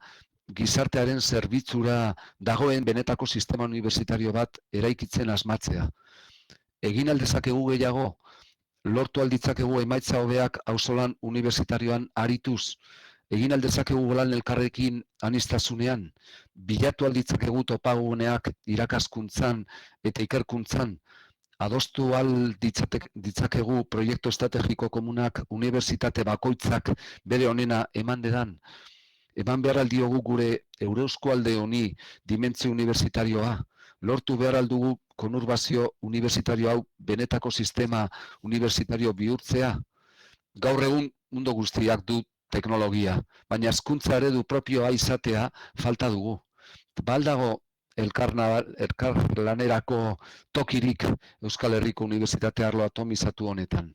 gizartearen zerbitzura dagoen benetako sistema unibertsitario bat eraikitzen asmatzea. Egin aldezakegu gehiago, lortu alditzakegu emaitza hobeak auzolan unibertsitarioan arituz, egin aldezakegu lan elkarrekin aniztasunean, bilatu alditzakegu topaguneak irakaskuntzan eta ikerkuntzan, adostu ditzakegu proiektu estrategiko komunak unibertsitate bakoitzak bere honena eman dedan, eman behar aldiogu gure Euroeskualde honi dimentsio unibertsitarioa, lortu behar aldugu konurbazio unibertsitario hau benetako sistema unibertsitario bihurtzea. Gaur egun mundu guztiak du teknologia, baina hezkuntza eredu propioa izatea falta dugu. Baldago elkarlanerako tokirik Euskal Herriko Unibertsitate arlo atomizatu honetan.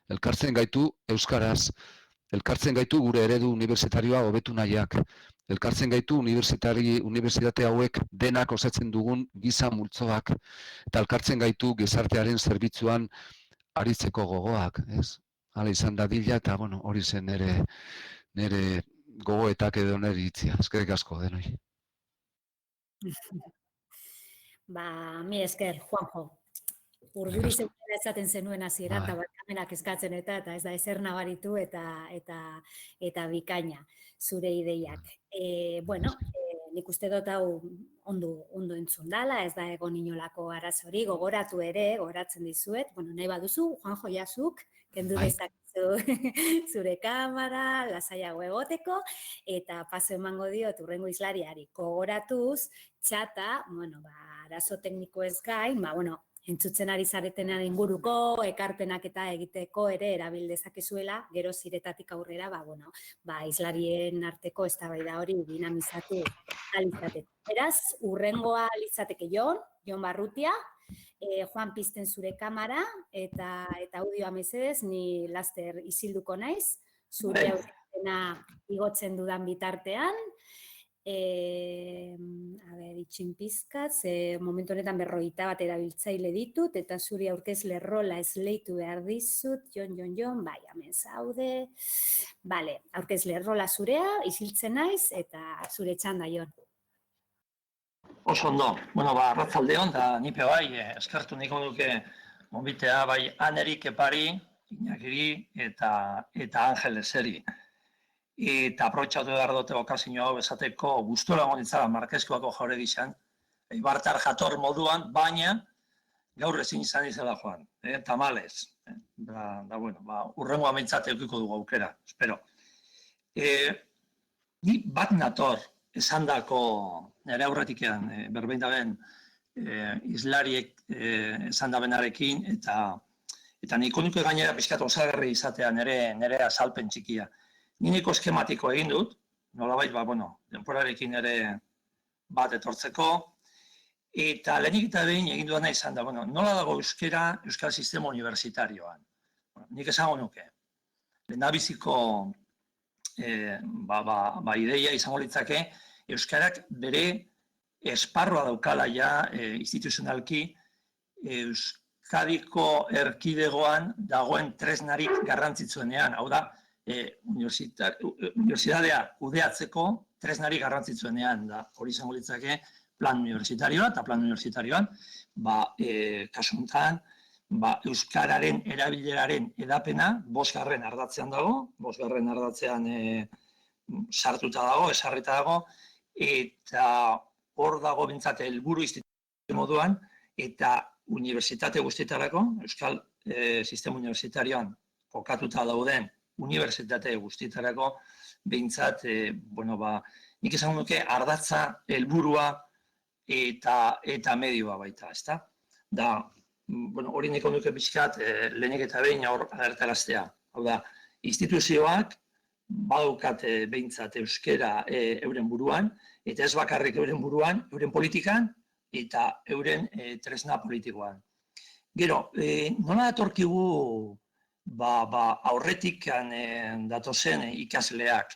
Elkartzen gaitu euskaraz, elkartzen gaitu gure eredu unibertsitarioa hobetu nahiak, elkartzen gaitu unibertsitate hauek denak osatzen dugun giza multzoak, eta elkartzen gaitu gizartearen zerbitzuan aritzeko gogoak, ez? Hala izan dadila eta, bueno, hori zen nire gogoetak edo nire iritzia. Eskerrik asko denoi. Mi esker, Juanjo. Urduri zegoela esaten zenuen hasieran, eta barkamenak eskatzen eta ez da ezer nabaritu eta bikaina zure ideiak. Nik uste dut hau ondo entzun dala, ez da egon inolako arazori, gogoratzen dizuet, nahi baduzu, Juanjo Jasuk, kendu dezakezu zure kamera, lasaiago egoteko, eta paso emango diot hurrengo hizlariari gogoratuz, txata, arazo tekniko ez gain, entzutzen ari zaretenan inguruko, ekarpenak eta egiteko ere erabil dezakezuela, gero ziretatik aurrera, hizlarien arteko eztabaida hori dinamizatu alizateko. Beraz, hurrengoa alizateke Jon Barrutia, Juan pizten zure kamera eta audioa mesedez, ni laster isilduko naiz, zure aurkezpena igotzen dudan bitartean. Itxin pizkat, momentu honetan 41 erabiltzaile ditut, eta zuri aurkezle rola esleitu behar dizut, Jon, bai, hemen zaude. Bale, aurkezle rola zurea, isiltzen naiz, eta zure txanda, Jon. Oso ondo, arratzaldeon, da nipe bai, eskertu niko duke monbitea, bai, Anerik Epari, Iñakiri eta Angeleseri. Eta aprobetxatu behar dute okazio hau esateko gustora gonitzara Markezkoako jaure gizan, Eibartar jator moduan, baina gaur ezin izan izela joan, tamalez. Urrengo amaitzat eukiko dugu aukera, espero. Ni bat nator esandako nire aurretikean berbein daben izlariek esan dabenarekin eta niko nuke gainera pixkat osagarri izatea nire azalpen txikia. Nineko eskematiko egin dut, nolabait, denporarekin ere bat etortzeko, eta lehenik eta behin egin duena izan da, nola dago euskal sistema unibertsitarioan. Nik esango nuke, lehendabiziko ideia izango litzake, euskarak bere esparroa daukala ja instituzionalki Euskadiko erkidegoan dagoen tresnarik garrantzitsuenean, hau da, unibertsitatea kudeatzeko tresnari garrantzitsuenean da, hori izango litzake plan unibertsitarioa, eta plan unibertsitarioan, kasu honetan, euskararen erabileraren edapena 5. ardatzean dago, 5. ardatzean sartuta dago, esarrita dago, eta hor dago bintzate helburu instituzio moduan, eta unibertsitate guztietarako, euskal sistema unibertsitarioan kokatuta dauden unibertsitate guztietarako behintzat, nik esan nuke ardatza, helburua eta medioa baita, ezta? Da, hori niko nuke pixkat lehenik eta behin agertaraztea. Hau da, instituzioak badukat behintzat euskera euren buruan, eta ez bakarrik euren buruan, euren politikan eta euren tresna politikoan. Gero, nola datorkigu aurretik datozen ikasleak.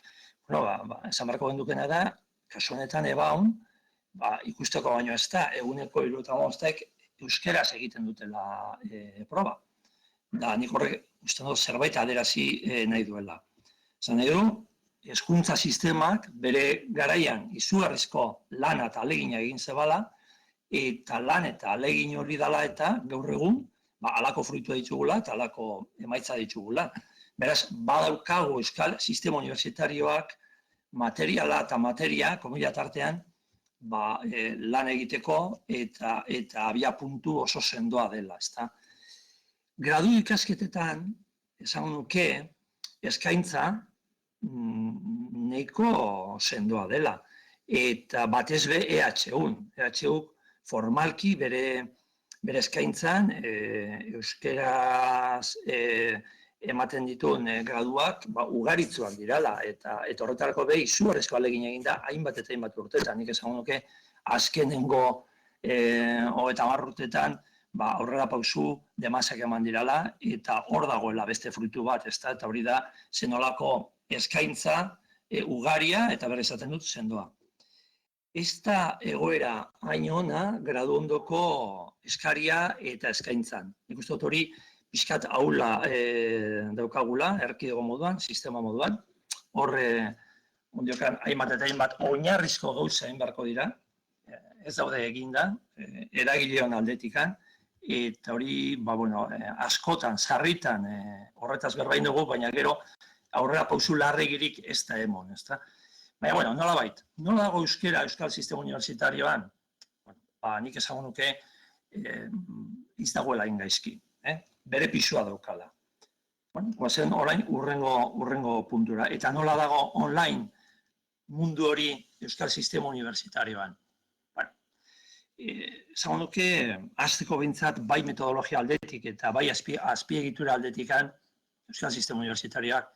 Esan barko gendukena da, kasu honetan ebaun, ikusteko baino ez da, eguneko 75 euskeraz egiten dutela proba. Da, nik horrek uste dut zerbait aderazi nahi duela. Zan nahi du, hezkuntza sistemak bere garaian izugarrizko lana eta alegina egin zebala, eta lan eta alegin hori dela eta gaur egun, halako fruitua ditugula eta halako emaitza ditugula. Beraz, badaukagu euskal sistema unibertsitarioak materiala eta materia, komila tartean, lan egiteko eta abia puntu oso sendoa dela, ezta. Gradu ikasketetan, esan nuke, eskaintza nahiko sendoa dela. Eta batez be EHUn. EHUk formalki bere eskaintzan euskeraz ematen dituen graduak ugaritzuak dirala. Eta horretarako izugarrizko ahalegin egin da hainbat eta hainbat urteetan. Nik esan nuke azkenengo 30 urteetan aurrera pausu demasak eman dirala eta hor dagoela beste fruitu bat, ezta? Eta hori da zenolako eskaintza ugaria eta berriz esaten dut sendoa. Ez da egoera hain ona gradu ondoko eskaria eta eskaintzan. Nik uste dut hori pixkat aula daukagula, erkidego moduan, sistema moduan. Horre, ondiokan, hainbat eta hainbat oinarrizko gauza egin beharko dira. Ez daude eginda, eragileon aldetikan. Eta hori, askotan, sarritan, horretaz berbain dugu, baina gero aurrera pausu larregirik ez da emon, ezta? Baina, nolabait, nola dago euskera euskal sistema universitarioan? Nik esango nuke ez dagoela ingaizki, bere pisua daukala. Guazen orain urrengo puntura. Eta nola dago online mundu hori euskal sistema universitarioan? Esango nuke, hasteko behintzat bai metodologia aldetik eta bai azpiegitura aldetikan euskal sistema universitarioak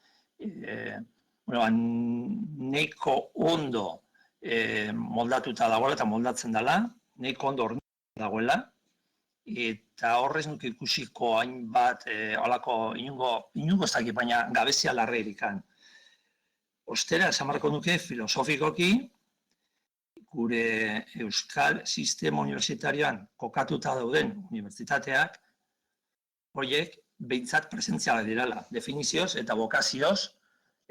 nahiko ondo moldatuta dagoela eta moldatzen dela, nahiko ondo horretan dagoela, eta horrez nuke ikusiko hainbat halako inungo ez dakit, baina gabezia larrerikan. Ostera, esan beharko nuke filosofikoki, gure euskal sistema universitarioan kokatuta dauden unibertsitateak, horiek behintzat presentzialak direla, definizioz eta bokazioz,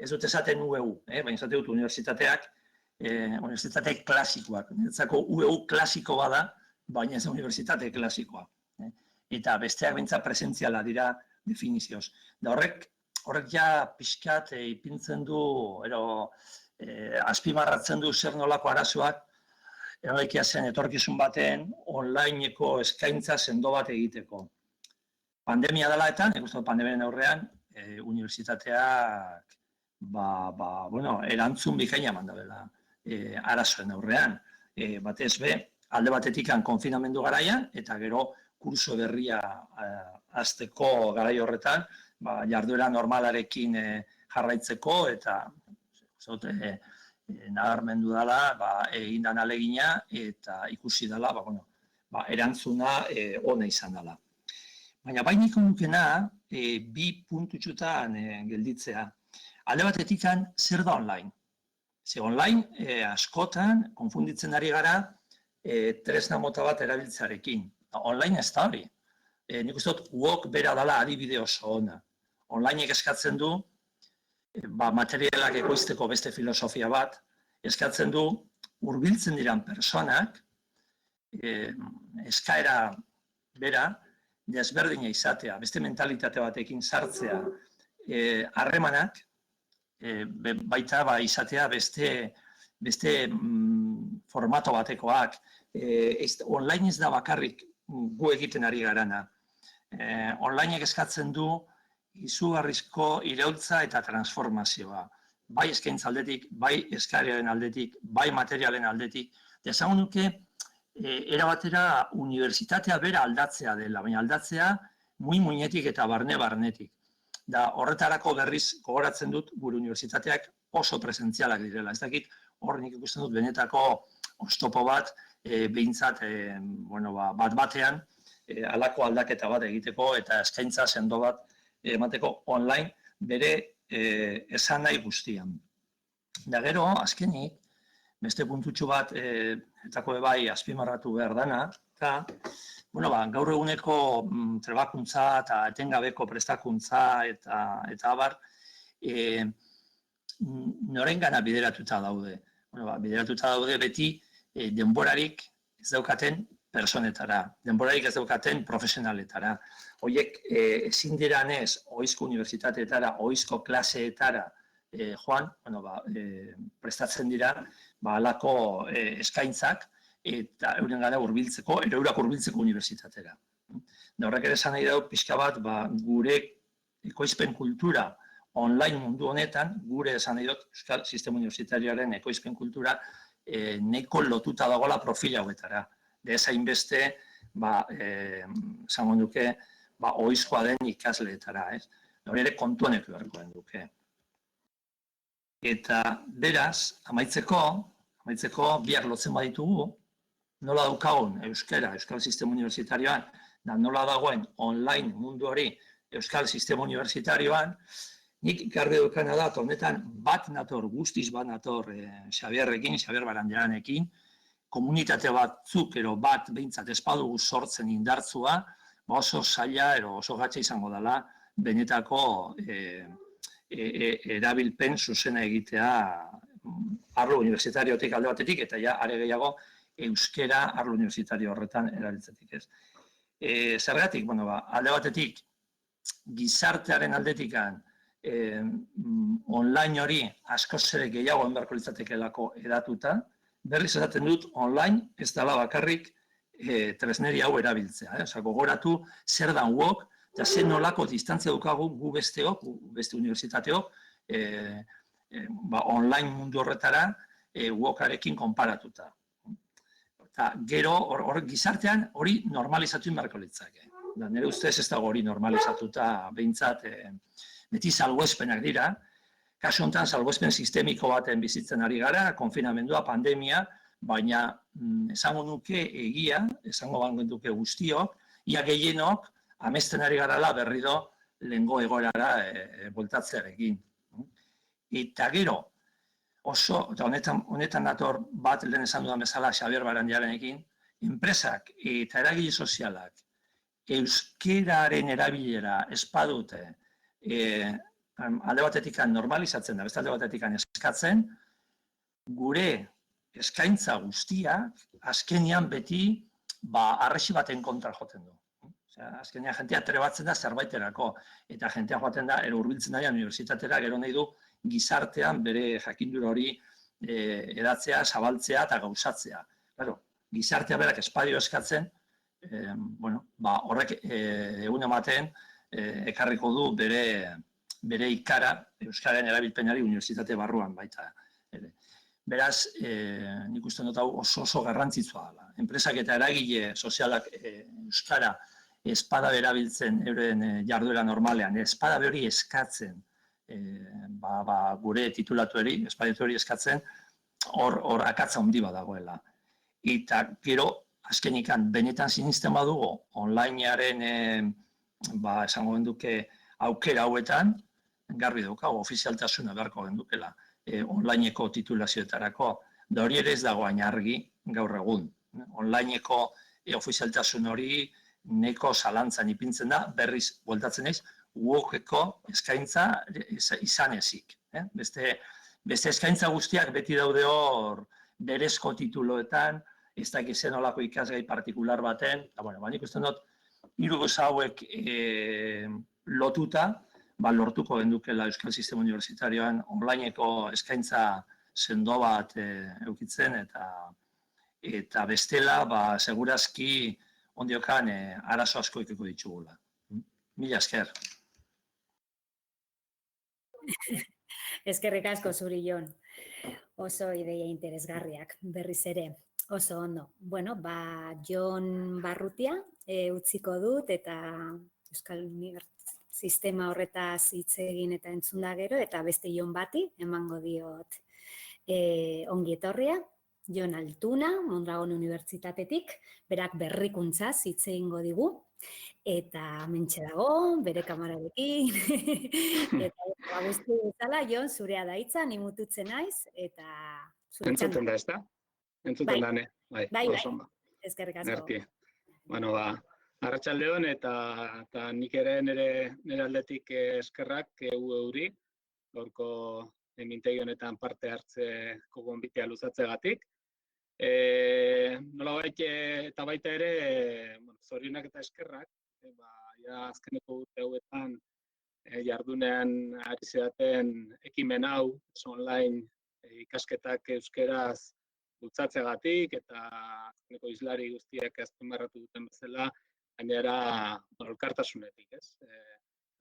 ez dut esaten UEU, baina esate dut unibertsitateak, unibertsitate klasikoak. Niretzako UEU klasiko bada, baina ez da unibertsitate klasikoa. Eta besteak behintzat presentziala dira definizioz. Da horrek ja pixkat ipintzen du, azpimarratzen du zer nolako arazoak, eroikia zen etorkizun baten onlineko eskaintza sendo bat egiteko. Pandemia dela eta, nik uste dut pandemiaren aurrean, unibertsitateak erantzun bikaina eman dabela arazoen aurrean. Batez be, alde batetik konfinamendu garaian, eta gero kurso berria hasteko garai horretan, jarduera normalarekin jarraitzeko, eta nabarmendu dela egin dan alegina, eta ikusi dela erantzuna ona izan dela. Baina bai niko nukena, bi puntutxutan gelditzea. Alde batetik zer da online? Ze online askotan konfunditzen ari gara tresna mota bat erabiltzarekin. Online ez da hori. Nik uste dut UOK bera dela adibide oso ona. Onlinek eskatzen du materialak ekoizteko beste filosofia bat, eskatzen du hurbiltzen diran personak eskaera bera desberdina izatea, beste mentalitate batekin sartzea, harremanak baita izatea beste formato batekoak. Online ez da bakarrik gu egiten ari garana. Onlinek eskatzen du izugarrizko iraultza eta transformazioa. Bai eskaintza aldetik, bai eskariaren aldetik, bai materialen aldetik. Esango nuke, erabatera unibertsitatea bera aldatzea dela, baina aldatzea muinetik eta barnetik. Da horretarako berriz gogoratzen dut gure unibertsitateak oso presentzialak direla. Ez dakit hor nik ikusten dut benetako oztopo bat, behintzat bat-batean halako aldaketa bat egiteko eta eskaintza sendo bat emateko online bere esan nahi guztian. Da gero, azkenik, beste puntutxu bat etako bai azpimarratu behar dana, eta gaur eguneko trebakuntza eta etengabeko prestakuntza eta abar, norengana bideratuta daude. Bideratuta daude beti denborarik ez daukaten personetara, denborarik ez daukaten profesionaletara. Horiek ezin diranez ohizko unibertsitateetara, ohizko klaseetara joan, prestatzen dira halako eskaintzak eta eurengana hurbiltzeko, eurak hurbiltzeko unibertsitatera. Da horrek ere esan nahi dau pixka bat gure ekoizpen kultura online mundu honetan, gure esan nahi dut Euskal Sistema Universitarioaren ekoizpen kultura nahiko lotuta dagoela profil hauetara. De ez hainbeste, esango duke, ohizkoa den ikasleetara, ez? Hori ere kontuan eduki beharko duke. Eta beraz, amaitzeko biak lotzen baditugu, nola daukagun euskara, Euskal Sistema Universitarioan, da nola dagoen online mundu hori Euskal Sistema Universitarioan, nik garbi dukana da, honetan bat nator, guztiz bat nator Xabier Barandiaranekin, komunitate batzuk ero bat behintzat espadugu sortzen indartzua, oso zaila ero oso gatza izango dela benetako erabilpen zuzena egitea arlo universitariotik alde batetik, eta ja are gehiago euskera arlo universitario horretan erabiltzetik, ez. Zergatik, alde batetik, gizartearen aldetikan online hori askoz ere gehiago enberko litzatekelako edatuta, berriz esaten dut online ez dela bakarrik tresneri hau erabiltzea. Gogoratu zer dan WOC, eta zer nolako distantzia dukagu gu besteok, beste unibertsitateok, online mundu horretara WOC-arekin konparatuta. Eta gero, gizartean hori normalizatu inbarko litzake. Nire ustez ez dago hori normalizatuta behintzat beti salbuespenak dira. Kasu honetan salbuespen sistemiko baten bizitzen ari gara, konfinamendua, pandemia, baina esango nuke egia, esango duke guztiok, ia gehienok amesten ari garala berriro lehengo egoerara bueltatzearekin. Eta gero, honetan dator bat lehen esan dudan bezala Xabier Barandiaranekin, enpresak eta eragile sozialak euskeraren erabilera espadute alde batetik normalizatzen da, beste alde batetik eskatzen, gure eskaintza guztiak azkenean beti arresi baten kontra joten du. Azkenean jentea trebatzen da zerbaiterako, eta jentea joaten da, hurbiltzen da unibertsitatera, gero nahi du gizartean bere jakindura hori edatzea, zabaltzea eta gauzatzea. Gizartea berak espadio eskatzen, horrek egun ematen ekarriko du bere ikara euskararen erabilpenari unibertsitate barruan baita. Beraz, nik uste dut hau oso garrantzitsua dela. Enpresak eta eragile sozialak euskara espada erabiltzen euren jarduera normalean, espada hori eskatzen gure titulatuari, espadiatu hori eskatzen, hor akatza handi badagoela. Eta gero, azkenikan, benetan sinisten badugu, onlinearen, esango genduke, aukera hauetan, garbi daukago, ofizialtasuna beharko gendukela, onlineko titulazioetarako, da hori ere ez dago hain argi gaur egun. Onlineko ofizialtasun hori neko zalantzan ipintzen da, berriz bueltatzen naiz, WOC-eko eskaintza izan ezik. Beste eskaintza guztiak beti daude hor berezko tituloetan, ez dakiz zen olako ikasgai partikular baten, eta nik uste dut, hiru gauza hauek lotuta, lortuko gendukela Euskal Sistema Universitarioan onlineko eskaintza sendo bat eukitzen, eta bestela, segurazki ondiokan arazo asko ikiko ditugula. Mila esker. Eskerrik asko zuri, Jon. Oso ideia interesgarriak, berriz ere. Oso ondo. Bueno, Jon Barrutia utziko dut eta Euskal Sistema horretaz hitz egin eta entzun da gero, eta beste Jon bati emango diot ongi etorria. Jon Altuna, Mondragon Unibertsitatetik, berak berrikuntzaz hitz egingo digu, eta mentxe dago, bere kamararekin, eta guzti bezala, Jon, zurea da hitza, ni mututzen naiz, eta zure txanda. Entzuten da, ez da? Entzuten da, ne? Bai, eskerrik asko. Merti. Bueno, arratsaldeon eta nik ere nire aldetik eskerrak euri, gaurko mintegi honetan parte hartzeko gonbitea luzatzegatik. Nolabait eta baita ere, zorionak eta eskerrak, azkeneko urte hauetan jardunean ari zeraten ekimen hau, online ikasketak euskeraz bultzatzeagatik eta neko hizlari guztiak azpimarratu duten bezala, gainera elkartasunetik, ez?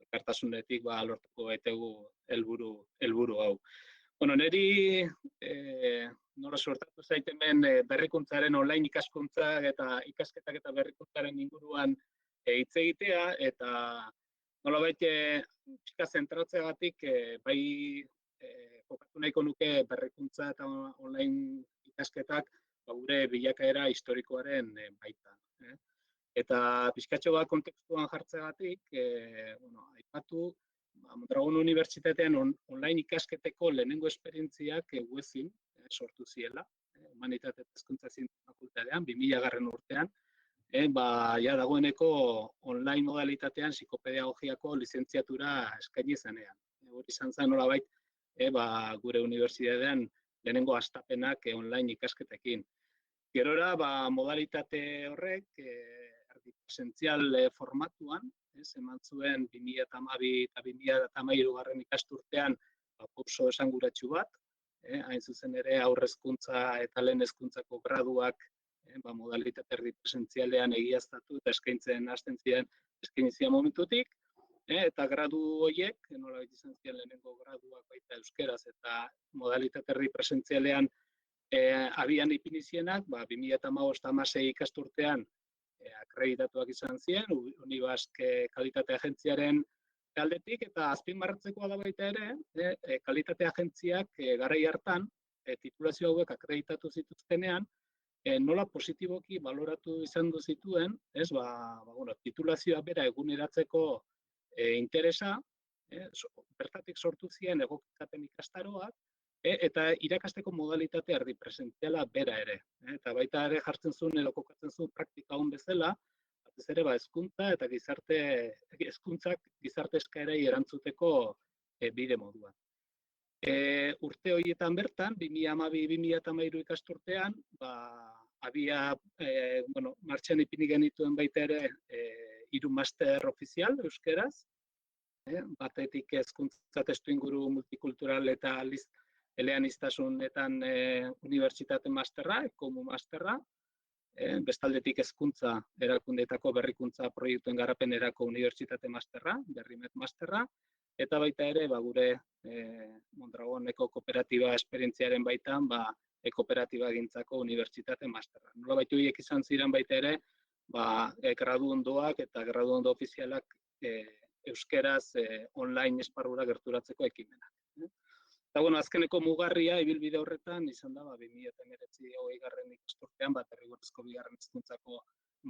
Elkartasunetik lortuko baitugu helburu hau. Bueno, niri nola sortatu zait hemen berrikuntzaren online ikaskuntzak eta ikasketak eta berrikuntzaren inguruan hitz egitea eta nolabait pixka zentratzeagatik bai kokatu nahiko nuke berrikuntza eta online ikasketak gure bilakaera historikoaren baitan. Eta pixkatxo bat kontekstuan jartzeagatik, aipatu Mondragon Unibertsitatean online ikasketeko lehenengo esperientziak webin sortu ziela, Humanitate eta Hezkuntza Zientzien Fakultatean, 2000. Urtean, ja dagoeneko online modalitatean psikopedagogiako lizentziatura eskaini zenean. Hori izan zen nolabait, gure unibertsitatean lehenengo hastapenak online ikasketekin. Gerora, modalitate horrek, erdi presentzial formatuan, eman zuen 2012 eta 2013 ikasturtean pauso esanguratsu bat, hain zuzen ere aurrezkuntza eta lehen hezkuntzako graduak modalitate erdi presentzialean egiaztatu eta eskaintzen hasten ziren eskaintzia momentutik, eta gradu horiek, nolabait izan ziren lehenengo graduak baita euskeraz eta modalitate erdi presentzialean abian ipinizienak, 2015-2016 ikasturtean akreditatuak izan ziren, Unibask Kalitate Agentziaren aldetik, eta azpimarratzekoa da baita ere, Kalitate Agentziak garai hartan, titulazio hauek akreditatu zituztenean, nola positiboki baloratu izan du zituen, titulazioa bera eguneratzeko interesa, bertatik sortu ziren egokitzapen ikastaroak, eta irakasteko modalitate erdi presentziala bera ere. Eta baita ere jartzen zuen edo kokatzen zuen praktika hon bezala, batez ere hezkuntza eta hezkuntzak gizarte eskaerei erantzuteko bide moduan. Urte horietan bertan, 2012-2013 ikasturtean, martxan ipini genituen baita ere 3 master ofizial euskeraz, batetik hezkuntza testuinguru multikultural eta eleaniztasunetan unibertsitate masterra, ekomu masterra, bestaldetik hezkuntza erakundeetako berrikuntza proiektuen garapenerako unibertsitate masterra, Berrimet masterra, eta baita ere gure Mondragoneko kooperatiba esperientziaren baitan kooperatiba gintzako unibertsitate masterra. Nolabait horiek izan ziren baita ere gradu ondoak eta gradu ondo ofizialak euskeraz online esparrura gerturatzeko ekimenak. Eta, azkeneko mugarria, ibilbide horretan, izan da, 2019-20 ikasturtean, derrigorrezko bigarren hezkuntzako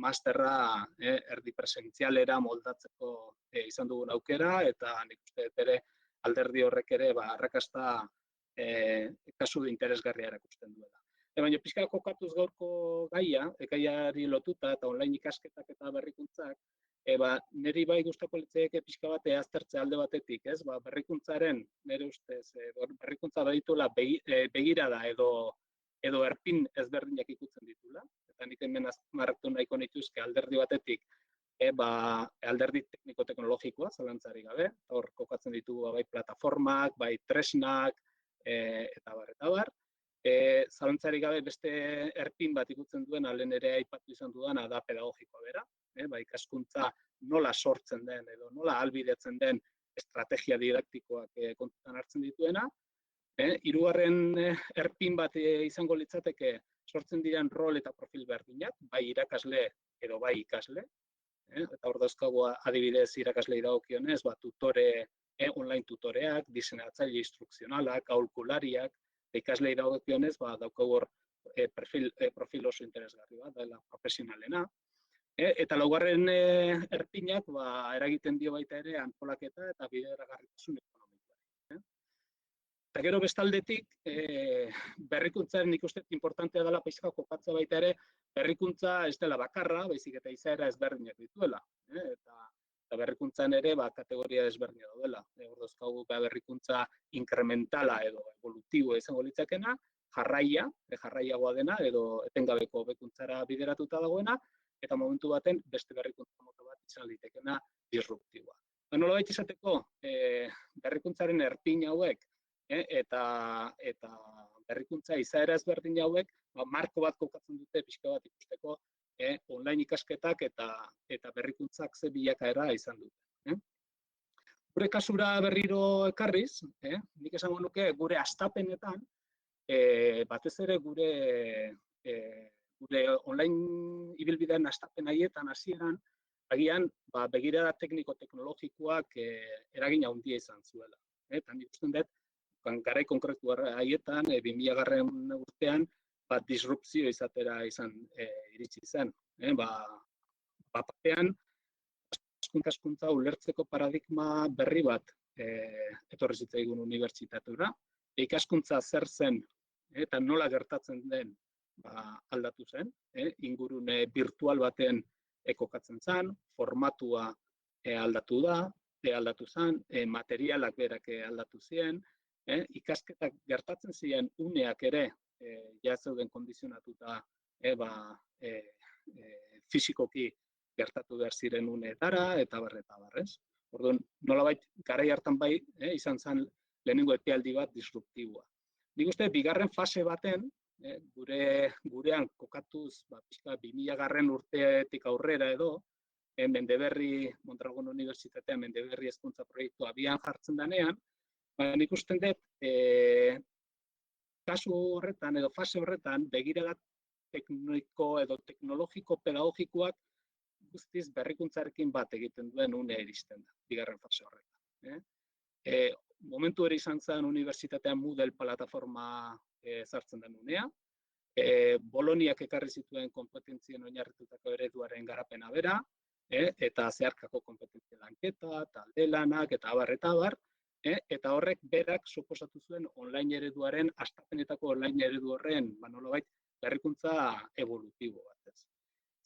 masterra erdi presentzialera moldatzeko izan dugun aukera, eta nik uste ere alderdi horrek ere arrakasta kasu interesgarria erakusten duela. Baina pixka kokatuz gaurko gaiari lotuta eta online ikasketak eta berrikuntzak, niri bai gustako litzaidake pixka bat aztertzea alde batetik, berrikuntzaren, nire ustez, berrikuntza badituela begirada edo erpin ezberdinak ikutzen ditula, eta nik hemen azpimarratu nahiko nituzke alderdi batetik, alderdi tekniko-teknologikoa, zalantzarik gabe, hor kokatzen ditugu bai plataformak, bai tresnak, eta bar. Zalantzarik gabe beste erpin bat ikutzen duen, lehen ere aipatu izan dudana da pedagogikoa bera, ikaskuntza nola sortzen den edo nola ahalbidetzen den estrategia didaktikoak kontutan hartzen dituena. Hirugarren erpin bat izango litzateke sortzen diren rol eta profil berdinak, bai irakasle edo bai ikasle. Eta hor dauzkagu adibidez irakaslei dagokionez, online tutoreak, diseinatzaile instrukzionalak, aholkulariak, ikaslei dagokionez daukagu hor profil oso interesgarri bat, dela profesionalena. Eta laugarren erpinak eragiten dio baita ere antolaketa eta bideragarritasun ekonomikoari. Eta gero bestaldetik, berrikuntzaren ikusten importantea dela pixka kokatzea baita ere, berrikuntza ez dela bakarra, baizik eta izaera ezberdinak dituela. Eta berrikuntzan ere kategoria ezberdina daudela. Hor dauzkagu berrikuntza inkrementala edo evolutibo izango litzakena, jarraiagoa dena edo etengabeko hobekuntzara bideratuta dagoena, eta momentu baten beste berrikuntza mota bat izan litekena disruptiboa. Nolabait izateko, berrikuntzaren erpin hauek, eta berrikuntza izaera ezberdin hauek, marko bat kokatzen dute pixka bat ikusteko, online ikasketak eta berrikuntzak ze bilakaera izan dute. Gure kasura berriro ekarriz, nik esango nuke gure hastapenetan, batez ere gure online ibilbidean hastapen haietan hasieran, agian begirada tekniko-teknologikoak eragin handia izan zuela. Eta nik uste dut, garai konkretu haietan, 2000. Urtean, disrupzio izatera iritsi zen. Batean, hezkuntza ulertzeko paradigma berri bat etorri zitzaigun unibertsitatura. Ikaskuntza zer zen eta nola gertatzen den aldatu zen. Ingurune virtual baten kokatzen zen, formatua aldatu zen, materialak berak aldatu ziren, ikasketak gertatzen ziren uneak ere ja zeuden kondizionatuta fisikoki gertatu behar ziren uneetara, eta barrez. Orduan, nolabait, garai hartan bai, izan zen lehenengo epealdi bat disruptiboa. Nik uste, bigarren fase baten, gurean kokatuz, pixka 2000. Urteetik aurrera edo, Mondragon Unibertsitatean Mendeberri hezkuntza proiektu abian jartzen denean, nik uste dut, kasu horretan edo fase horretan, begirada tekniko edo teknologiko pedagogikoak guztiz berrikuntzarekin bat egiten duen unea iristen da, bigarren fase horretan. Momentu ere izan zen unibertsitatean Moodle plataforma sartzen den unea, Boloniak ekarri zituen kompetentzien oinarritutako ereduaren garapena bera, eta zeharkako kompetentzia lanketa, talde lanak, eta abar, eta horrek berak suposatu zuen online ereduaren, hastapenetako online eredu horren, nolabait, berrikuntza evolutibo bat.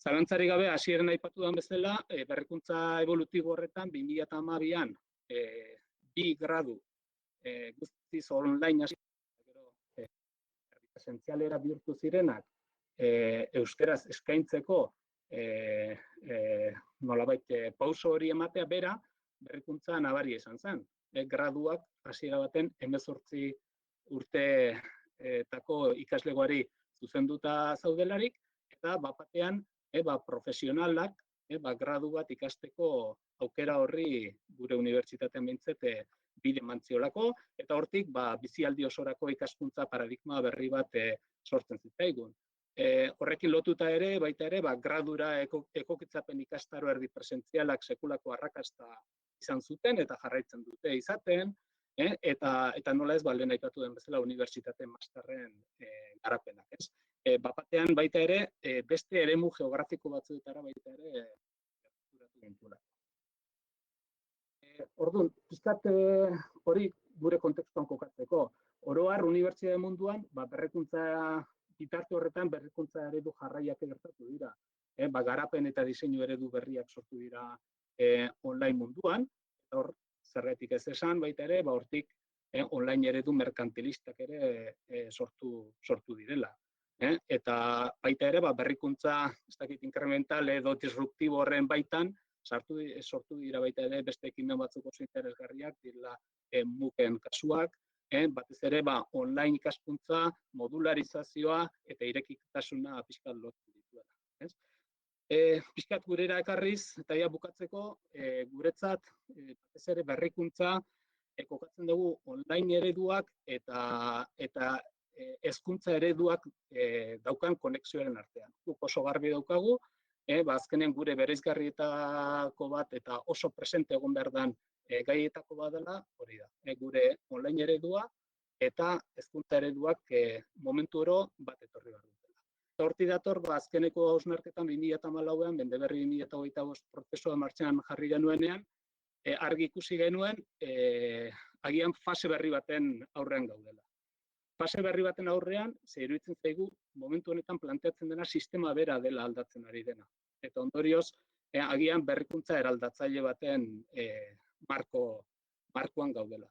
Zalantzarik gabe, hasieran aipatu den bezala, berrikuntza evolutibo horretan, 2012an, 2 gradu guztiz online hasi, esentzialera bihurtu zirenak, euskeraz eskaintzeko nolabait pauso hori ematea bera, berrikuntza nabaria izan zen. Graduak hasiera baten 18 urteetako ikaslegoari zuzenduta zaudelarik, eta batean profesionalak gradu bat ikasteko aukera horri gure unibertsitatean behintzat bide mantziolako, eta hortik bizialdi osorako ikaskuntza paradigma berri bat sortzen zitzaigun. Horrekin lotuta ere, baita ere, gradura ekokitzapen ikastaro erdi presentzialak sekulako arrakasta izan zuten eta jarraitzen dute izaten, eta nola ez lehen aipatu den bezala unibertsitateen masterren garapenak. Batean baita ere, beste eremu geografiko batzuetara baita ere gerturatu gintuela. Orduan, pizkat hori gure kontekstuan kokatzeko. Oro har, unibertsitate munduan, berrikuntza bitarte horretan berrikuntza eredu jarraiak gertatu dira. Garapen eta diseinu eredu berriak sortu dira online munduan, eta hor, zergatik ez esan, baita ere, hortik online eredu merkantilistak ere sortu direla. Eta baita ere, berrikuntza, ez dakit inkremental edo disruptibo horren baitan, sortu dira baita ere beste ekimen batzuk oso interesgarriak, direla MOOC-en kasuak, batez ere online ikaskuntza, modularizazioa eta irekitasunea pixkat lotu dituela. Pixkat gurera ekarriz, eta ja bukatzeko, guretzat, batez ere berrikuntza, kokatzen dugu online ereduak eta hezkuntza ereduak daukan konexioaren artean. Guk oso garbi daukagu, azkenen gure bereizgarrietako bat eta oso presente egon behar den gaietako bat dela, hori da. Gure online eredua eta hezkuntza ereduak momentu oro bat etorri behar dutela. Eta hortik dator, azkeneko hausnarketan 2014an, Mendeberri 2025 prozesua martxan jarri genuenean, argi ikusi genuen, agian fase berri baten aurrean gaudela. Fase berri baten aurrean, iruditzen zaigu, momentu honetan planteatzen dena sistema bera dela aldatzen ari dena. Eta ondorioz, agian berrikuntza eraldatzaile baten markoan gaudela.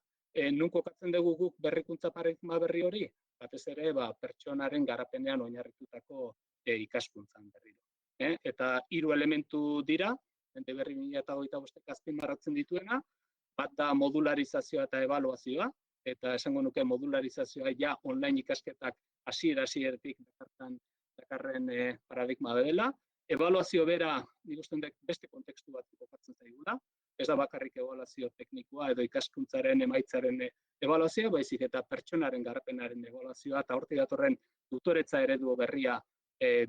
Nun kokatzen dugu guk berrikuntza paradigma berri hori? Batez ere, pertsonaren garapenean oinarritutako ikaskuntzan berriro. Eta 3 elementu dira, Mende Berri 2025 azpimarratzen dituena, bat da modularizazioa eta ebaluazioa, eta esango nuke modularizazioa ja online ikasketak hasieratik dakarren paradigma dela. Ebaluazio bera, nik uste dut beste kontekstu bat kokatzen zaigula, ez da bakarrik ebaluazio teknikoa edo ikaskuntzaren emaitzaren ebaluazioa, baizik eta pertsonaren garapenaren ebaluazioa, eta hortik datorren tutoretza eredu berria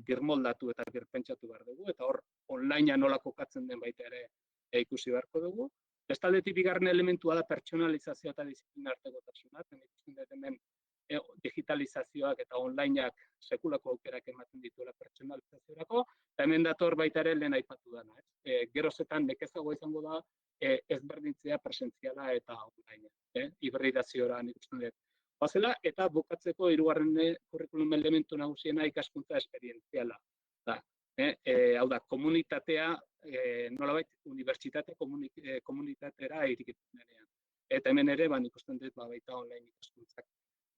birmoldatu eta birpentsatu behar dugu, eta hor onlinea nola kokatzen den baita ere ikusi beharko dugu. Bestaldetik bigarren elementua da pertsonalizazioa eta disiplina artekotasuna, ikusten dut hemen digitalizazioak eta onlineak sekulako aukerak ematen dituela pertsonalizaziorako, eta hemen dator baita ere lehen aipatu dana. Gerozetan nekezagoa izango da ezberdintzea presentziala eta online. Hibridaziora nik uste dut. Bazela, eta bukatzeko hirugarren kurrikulum elementu nagusiena ikaskuntza esperientziala. Hau da, komunitatea, nolabait, unibertsitate komunitatera irikitzen denean. Eta hemen ere, nik uste dut baita online ikaskuntzak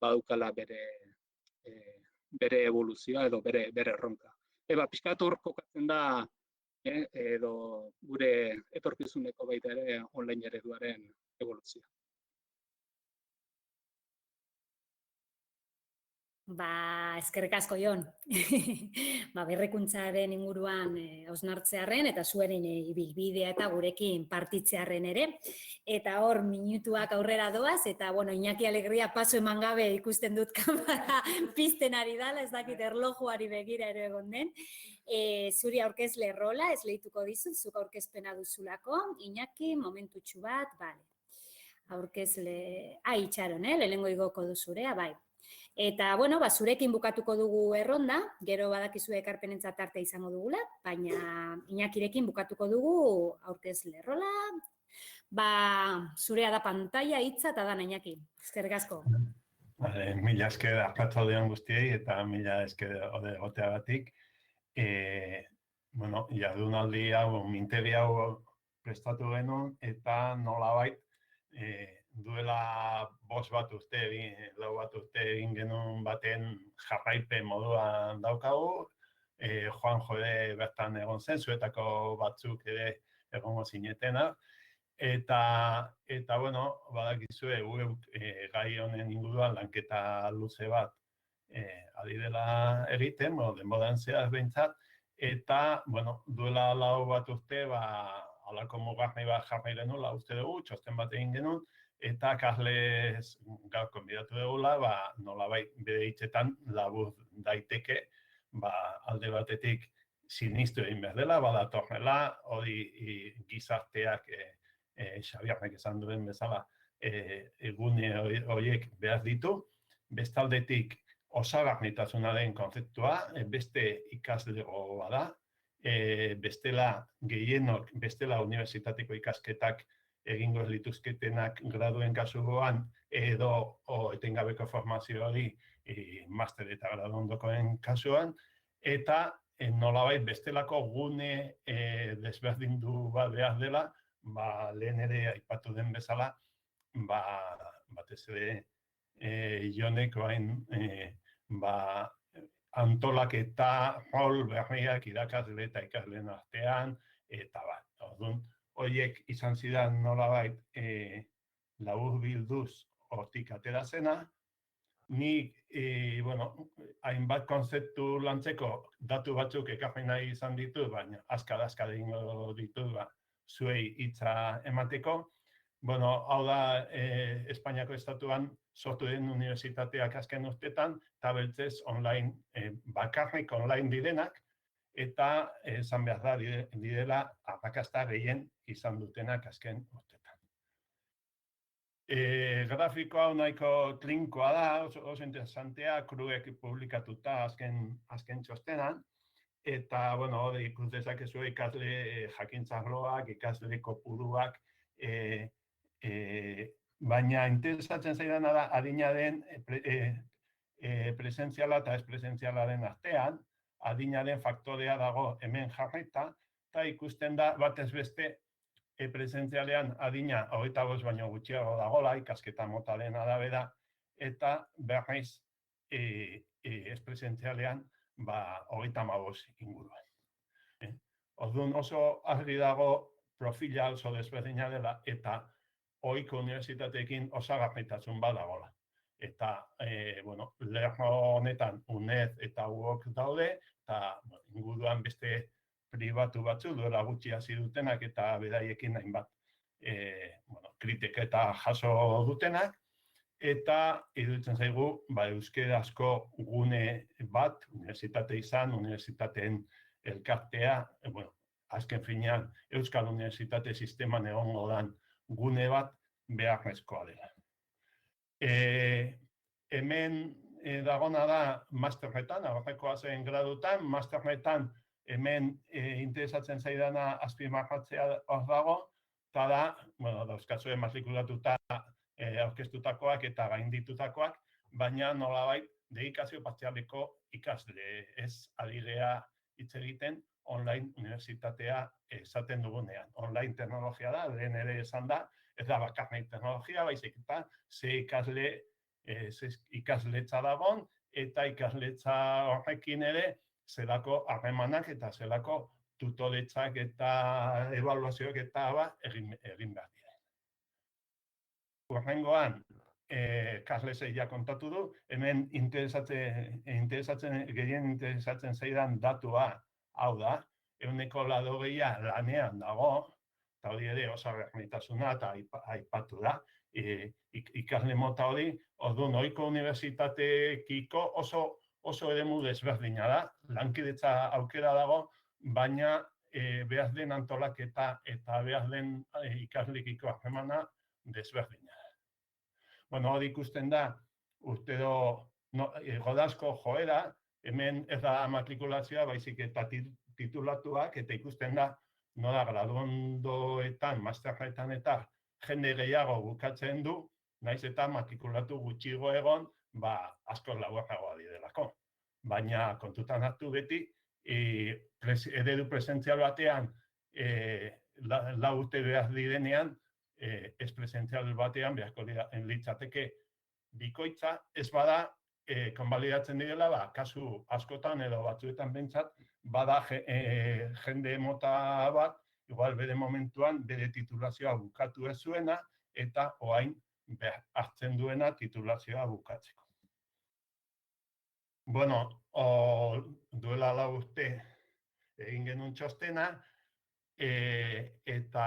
badukala bere evoluzioa edo bere erronka. Pixkat hor kokatzen da, edo gure etorkizuneko baita ere online ereduaren evoluzioa. Eskerrik asko, Jon. Berrikuntzaren inguruan hausnartzearren eta zueren ibilbidea eta gurekin partitzearren ere. Eta hor, minutuak aurrera doaz, eta Iñaki Alegria paso eman gabe ikusten dut kamera pizten ari dala, ez dakit erlojuari begira ere egon den. Zuri aurkezle rola, ez lehituko dizut, zuk aurkezpena duzulako. Iñaki, momentutxu bat, bale. Aurkezle, itxaron, lehenengo igoko duzurea, bai. Eta, zurekin bukatuko dugu erronda, gero badakizu ekarpenentzat arte izango dugula, baina Iñakirekin bukatuko dugu aurkezle rola. Zurea da pantalla hitza eta dana, Iñaki. Eskerrik asko. Mila esker arratsaldeon guztiei eta mila esker egoteagatik. Jardunaldi hau, mintegi hau prestatu genuen eta nolabait duela 5 bat urte, 4 bat urte egin genuen baten jarraipen moduan daukagu. Joan Jode bertan egon zen, zuetako batzuk ere egongo zinetena. Eta badakizue, gai honen inguruan lanketa luze bat ari dela egiten, denboran zehar behintzat. Eta, duela 4 bat urte, halako mugarri bat jarri genuela uste dugu, txosten bat egin genuen, eta Carles gaur konbidatu dugula, nolabait bere hitzetan labur daiteke, alde batetik sinistu egin behar dela, badatorrela, hori gizarteak Xabiernek esan duen bezala egune horiek behar ditu, bestaldetik osagarritasunaren konzeptua, beste ikaslego bada, bestela gehienok, bestela unibertsitateko ikasketak egingo lituzketenak graduen kasuan edo etengabeko formazio hori master eta gradu ondokoen kasuan, eta nolabait bestelako gune desberdindu bat behar dela, lehen ere aipatu den bezala, batez ere Jonek antolaketa rol berriak irakasle eta ikasleen artean, eta orduan, horiek izan zidan nolabait labur bilduz hortik atera zena. Nik, hainbat konzeptu lantzeko datu batzuk ekarri nahi izan ditu, baina azkar egingo ditu zuei hitza emateko. Hau da, Espainiako estatuan sortu den unibertsitateak azken urtetan, eta beltzez bakarrik online direnak, eta esan behar da direla arrakasta gehien izan dutenak azken urtetan. Grafiko hau nahiko klinkoa da, oso interesantea, Kruek publikatuta azken txostenan, eta, hori ikus dezakezu ikasle jakintzarloak, ikasle kopuruak, baina interesatzen zaidana da adina den presentziala eta ez-presentzialaren artean, adinaren faktorea dago hemen jarrita, eta ikusten da batez beste presentzialean adina 25 baino gutxiago dagola, ikasketa motaren arabera, eta berriz ez-presentzialean 35 inguruan. Orduan oso argi dago profila oso desberdina dela eta ohiko unibertsitateekin osagarritasun badagola. Eta, lerro honetan UNED eta UOK daude, eta inguruan beste pribatu batzu duela gutxi hasi dutenak eta beraiekin hainbat kritiketa jaso dutenak, eta iruditzen zaigu euskerazko gune bat, unibertsitate izan, unibertsitateen elkartea, azken finean Euskal Unibertsitate sisteman egongo dan gune bat beharrezkoa dela. Hemen dagona da masterretan, aurrekoa zen gradutan, masterretan hemen interesatzen zaidana azpimarratzea hor dago, eta da, dauzkatzue matrikulatuta aurkeztutakoak eta gainditutakoak, baina nolabait dedikazio partzialeko ikasle ez adilea hitz egiten online unibertsitatea esaten dugunean. Online teknologia da, lehen ere esan da, ez da bakarrik teknologia, baizik eta ze ikasletza dagoen, eta ikasletza horrekin ere zelako harremanak eta zelako tutoretzak eta ebaluazioak eta egin behar dira. Horrengoan, Karlesek kontatu du, hemen gehien interesatzen zaidan datua hau da, 80% lanean dago, eta hori ere osagarritasuna eta aipatu da, ikasle mota hori, orduan ohiko unibertsitatekiko oso eremu desberdina da, lankidetza aukera dago, baina behar den antolaketa eta behar den ikaslekiko harremana desberdina. Hori ikusten da, urtero godazko joera, hemen ez da matrikulazioa, baizik eta titulatuak, eta ikusten da, nola graduondoetan, masterretan eta jende gehiago bukatzen du, naiz eta matrikulatu gutxigo egon, asko laburragoa direlako. Baina kontutan hartu beti, eredu presentzial batean, lau urte behar direnean, ez presentzial batean beharko litzateke bikoitza, ez bada konbalidatzen direla, kasu askotan edo batzuetan behintzat, bada jende mota bat, igual bere momentuan bere titulazioa bukatu ez zuena, eta orain hartzen duena titulazioa bukatzeko. Duela 4 urte egin genuen txostena, eta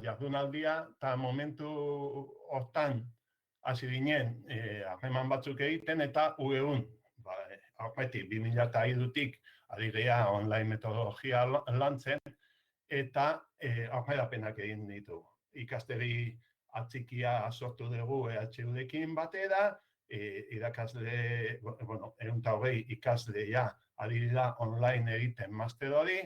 jardunaldia, eta momentu hortan hasi ginen harreman batzuk egiten, eta UEUn, aurretik 2003tik adidea online metodologia lantzen, eta aurrerapenak egin ditugu. Ikastegi atxikia sortu dugu EHUdekin batera, irakasle, 120 ikasleia adidea online egiten master hori,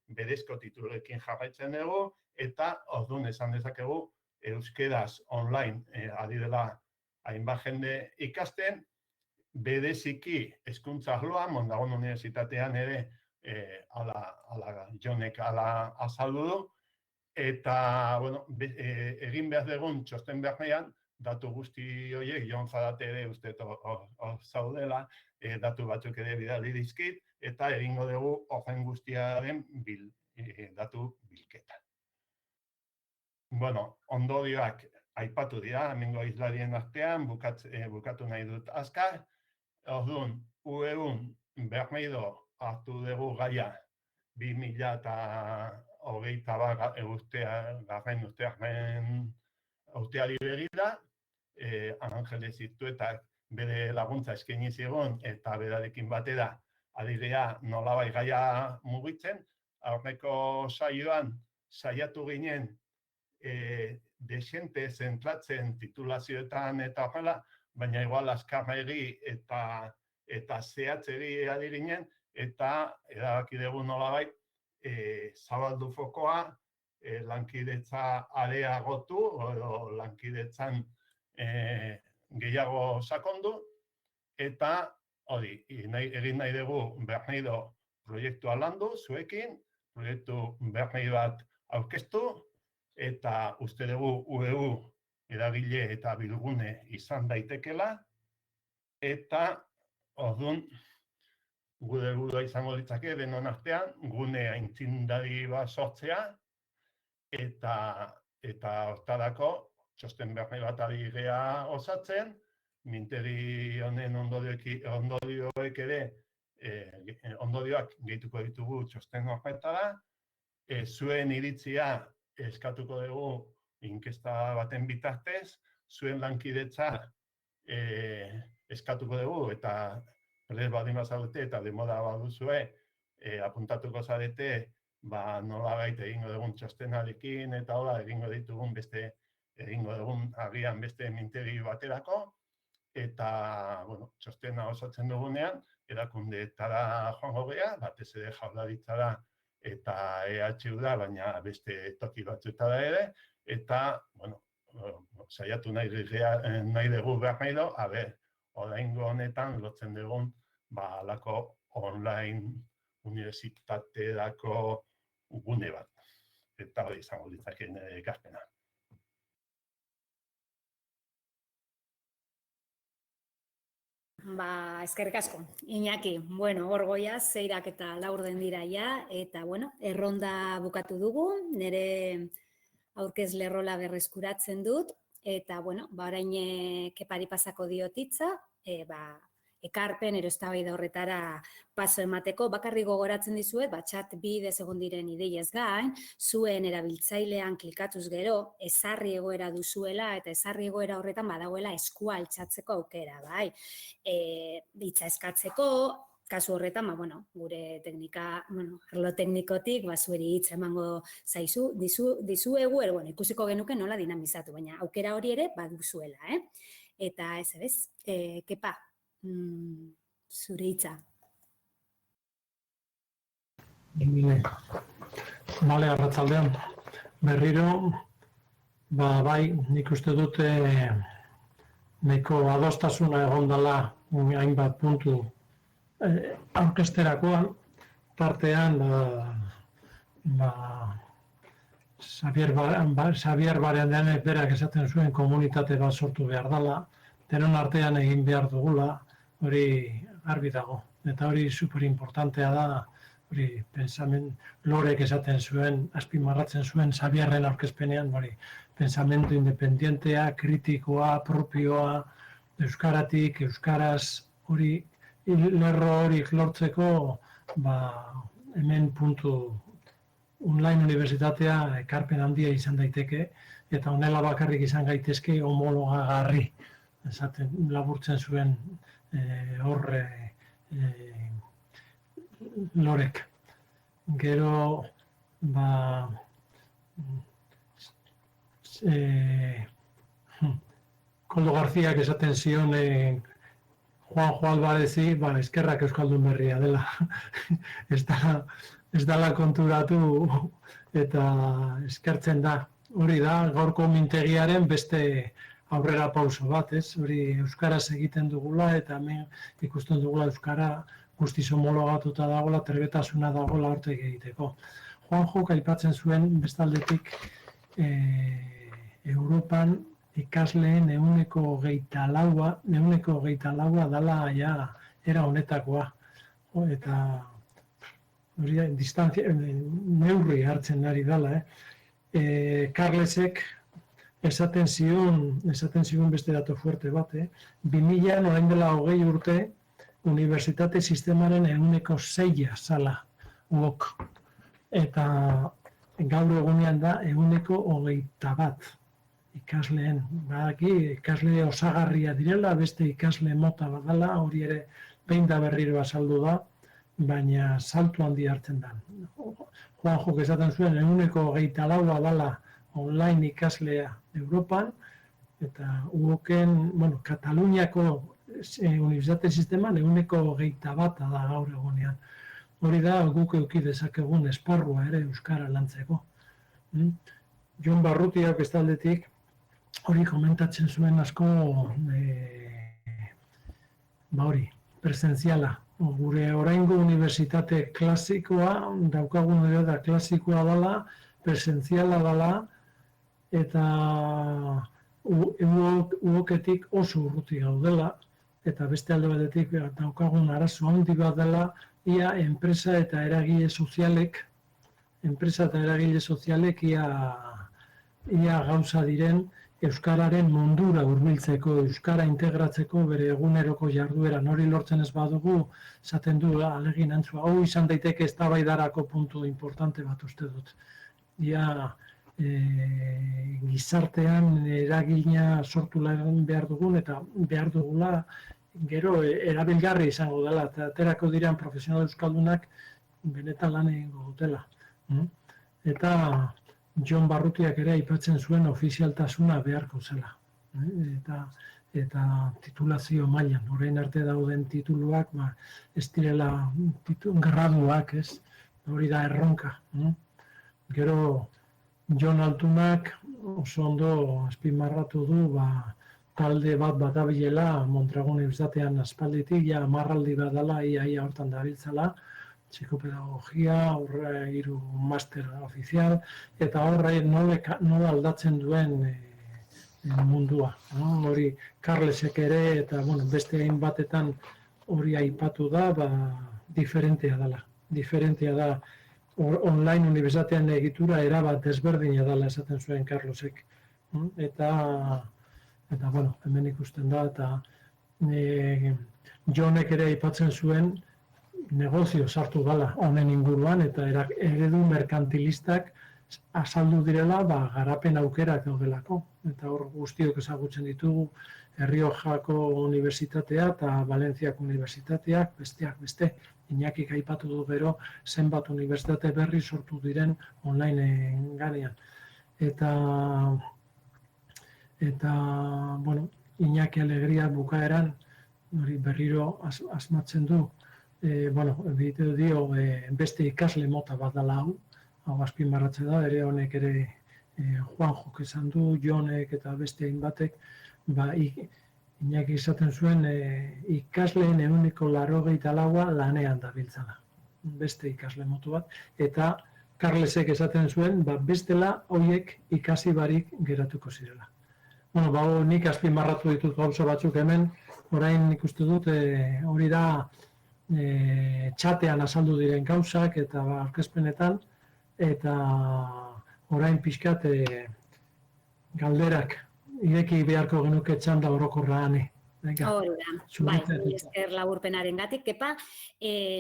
berezko titulekin jarraitzen dugu, eta orduan esan dezakegu euskeraz online adidela hainbat jende ikasten, bereziki hezkuntza arloan, Mondragon Unibertsitatean ere ala Jonek ala azaldu du, eta egin behar dugun txosten beharrean, datu guzti horiek, Jon Zarate ere uste zaudela, datu batzuk ere bidali dizkit, eta egingo dugu horren guztiaren datu bilketa. Ondorioak aipatu dira, hemengo hizlarien artean, bukatu nahi dut azkar. Orduan, UEUn Bermeido hartu dugu gaia 2021 urteari begira, Angeles Iztuetak bere laguntza eskaini zigun eta berarekin batera adidea nolabait gaia mugitzen. Aurreko saioan saiatu ginen desente zentratzen titulazioetan eta horrela, baina igual azkarregi eta zehatzegi ari ginen, eta erabaki dugu nolabait zabaldu fokoa, lankidetza areagotu, edo lankidetzan gehiago sakondu, eta hori, egin nahi dugu Bermeido proiektua landu zuekin, proiektu Bermeido bat aurkeztu, eta uste dugu UEU eragile eta bilgune izan daitekela, eta orduan gure helburua izango litzake denon artean gune aintzindari bat sortzea eta hortarako txosten berri bat ari gea osatzen, mintegi honen ondorioek ere ondorioak gehituko ditugu txosten horretara, zuen iritzia eskatuko dugu inkesta baten bitartez, zuen lankidetza eskatuko dugu eta prest baldin bazaudete eta demora baduzue apuntatuko zarete nolabait egingo dugun txostenarekin eta hola egingo dugun agian beste mintegi baterako eta txostena osatzen dugunean erakundeetara joango gea, batez ere Jaurlaritzara eta EHU-ra, baina beste toki batzuetara ere, eta saiatu nahi dugu berriro, oraingo honetan lotzen dugun halako online unibertsitaterako gune bat. Eta hori izango litzake nire ekarpena. Eskerrik asko. Iñaki, hor goia, 6:04 dira ja, eta erronda bukatu dugu, nire aurkezle rola berreskuratzen dut, eta orain Kepari pasako diot hitza, ekarpen eztabaida horretara paso emateko, bakarrik gogoratzen dizuet, chat bidez egon diren ideiez gain, zuen erabiltzailean klikatuz gero, ezarri egoera duzuela, eta ezarri egoera horretan badagoela eskua altxatzeko aukera, bai. Hitza eskatzeko, kasu horretan, gure teknika, arlo teknikotik, zueri hitza emango zaizu, dizuegu, ikusiko genuke nola dinamizatu, baina aukera hori ere baduzuela, Eta ez, Kepa, zure hitza. Bale, arratsaldean. Berriro, bai, nik uste dute nahiko adostasuna egon dela hainbat puntu aurkezterakoan, tartean Xabier Barandianek berak esaten zuen komunitate bat sortu behar dela, denon artean egin behar dugula, hori garbi dago. Eta hori superimportantea da, hori Lorek esaten zuen, azpimarratzen zuen Xabierren aurkezpenean, hori pensamentu independientea, kritikoa, propioa, euskaratik, euskaraz, hori lerro hori lortzeko, hemen puntu online unibertsitatea ekarpen handia izan daiteke, eta honela bakarrik izan gaitezke homologagarri. Esaten laburtzen zuen horre Lorek. Gero, Koldo Garziak esaten zion Juanjo Alvarezi, eskerrak euskaldun berria dela. Ez dela konturatu eta eskertzen da. Hori da, gaurko mintegiaren beste aurrera pauso bat, hori euskaraz egiten dugula eta hemen ikusten dugula euskara guztiz homologatuta dagoela, trebetasuna dagoela hortek egiteko. Juanjok aipatzen zuen bestaldetik Europan ikasleen 24% dela ja era honetakoa. Eta hori distantzia, neurri hartzen ari dela. Carlesek esaten zion beste dato fuerte bat, 2000an orain dela 20 urte unibertsitate sistemaren 6% zala gok. Eta gaur egunean da 21% ikasleen. Ikasle osagarria direla, beste ikasle mota bat dela, hori ere behin da berriro azaldu da, baina saltu handi hartzen da. Juanjok esaten zuen 24% dela online ikaslea Europan, eta UOKen, Kataluniako unibertsitate sisteman 21% da gaur egunean. Hori da guk eduki dezakegun esparrua ere euskara lantzeko. Jon Barrutiak bestaldetik hori komentatzen zuen asko hori, presentziala. Gure oraingo unibertsitate klasikoa, daukagun ere da klasikoa dela, presentziala dela, eta UOKetik oso urruti gaudela, eta beste alde batetik daukagun arazo handi bat dela, ia enpresa eta eragile sozialek ia gauza diren euskararen mundura hurbiltzeko, euskara integratzeko bere eguneroko jardueran hori lortzen ez badugu, esaten du alegin antzua, hau izan daiteke eztabaidarako puntu importante bat uste dut. Ia gizartean eragina sortu behar dugun eta behar dugula gero erabilgarri izango dela eta aterako diren profesional euskaldunak benetan lan egingo dutela. Eta Jon Barrutiak ere aipatzen zuen ofizialtasuna beharko zela. Eta titulazio mailan, orain arte dauden tituluak ez direla graduak, ez? Hori da erronka. Gero Jon Altunak oso ondo azpimarratu du talde bat badabilela Mondragon Unibertsitatean aspalditik, ja 10 aldi bat dela, ia hortan dabiltzala, psikopedagogia, horre 3 master ofizial, eta horre nola aldatzen duen mundua. Hori Carlesek ere, eta beste hainbatetan hori aipatu da, diferentea dela. Diferentea da, online unibertsitatean egitura erabat desberdina dela esaten zuen Carlosek. Eta hemen ikusten da, eta Jonek ere aipatzen zuen negozio sartu dela honen inguruan, eta eredu merkantilistak azaldu direla garapen aukerak daudelako. Eta hor guztiok ezagutzen ditugu Erriojako Unibertsitatea eta Valentziako Unibertsitateak, besteak beste, Iñakik aipatu du gero zenbat unibertsitate berri sortu diren online ganean. Eta Iñaki Alegria bukaeran berriro asmatzen du, bideo dio beste ikasle mota bat dela hau azpimarratzen da, ere honek ere Juanjok esan du, Jonek eta beste hainbatek, Iñaki izaten zuen ikasleen 84% lanean dabiltzala, beste ikasle motu bat, eta Carlesek esaten zuen, bestela horiek ikasi barik geratuko zirela. Nik azpimarratu ditut gauza batzuk hemen, orain ikuste dut hori da txatean azaldu diren gauzak eta aurkezpenetan, eta orain pixkat galderak ireki beharko genuke txanda orokorra ane. Hori da, esker laburpenaren gatik, Kepa,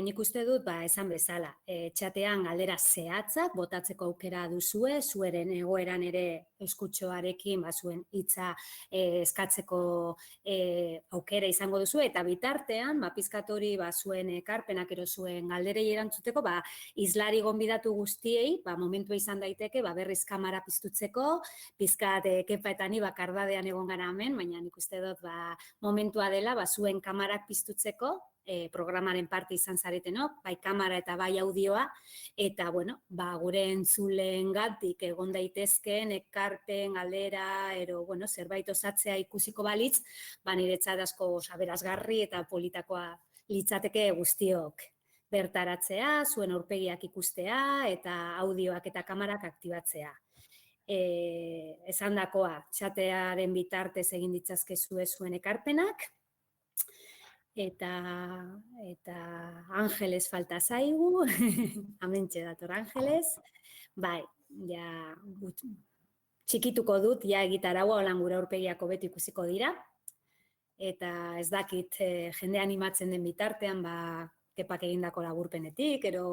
nik uste dut, esan bezala, txatean galdera zehatzak, botatzeko aukera duzue, zueren egoeran ere eskutxoarekin, zuen hitza eskatzeko aukera izango duzu, eta bitartean, pizkat hori zuen ekarpenak ero zuen galderei erantzuteko, izlari gonbidatu guztiei, momentua izan daiteke, berriz kamara piztutzeko, pizkat Kepa eta ni bakardadean egon gara hemen, baina nik uste dut, momentua dela, zuen kamarak piztutzeko, programaren parte izan zaretenok, bai kamara eta bai audioa, eta, gure entzuleen gatik egon daitezkeen, ekarpen, galdera, zerbait osatzea ikusiko balitz, niretzat asko aberasgarri eta politakoa litzateke guztiok bertaratzea, zuen aurpegiak ikustea, eta audioak eta kamarak aktibatzea. Esandakoa, txatearen bitartez egin ditzazkezue zuen ekarpenak, eta Angeles falta zaigu, amentxe dator Angeles, txikituko dut, egitaraua holan gure aurpegiako betu ikusiko dira, eta ez dakit jende animatzen den bitartean, Kepak egindako laburpenetik, ero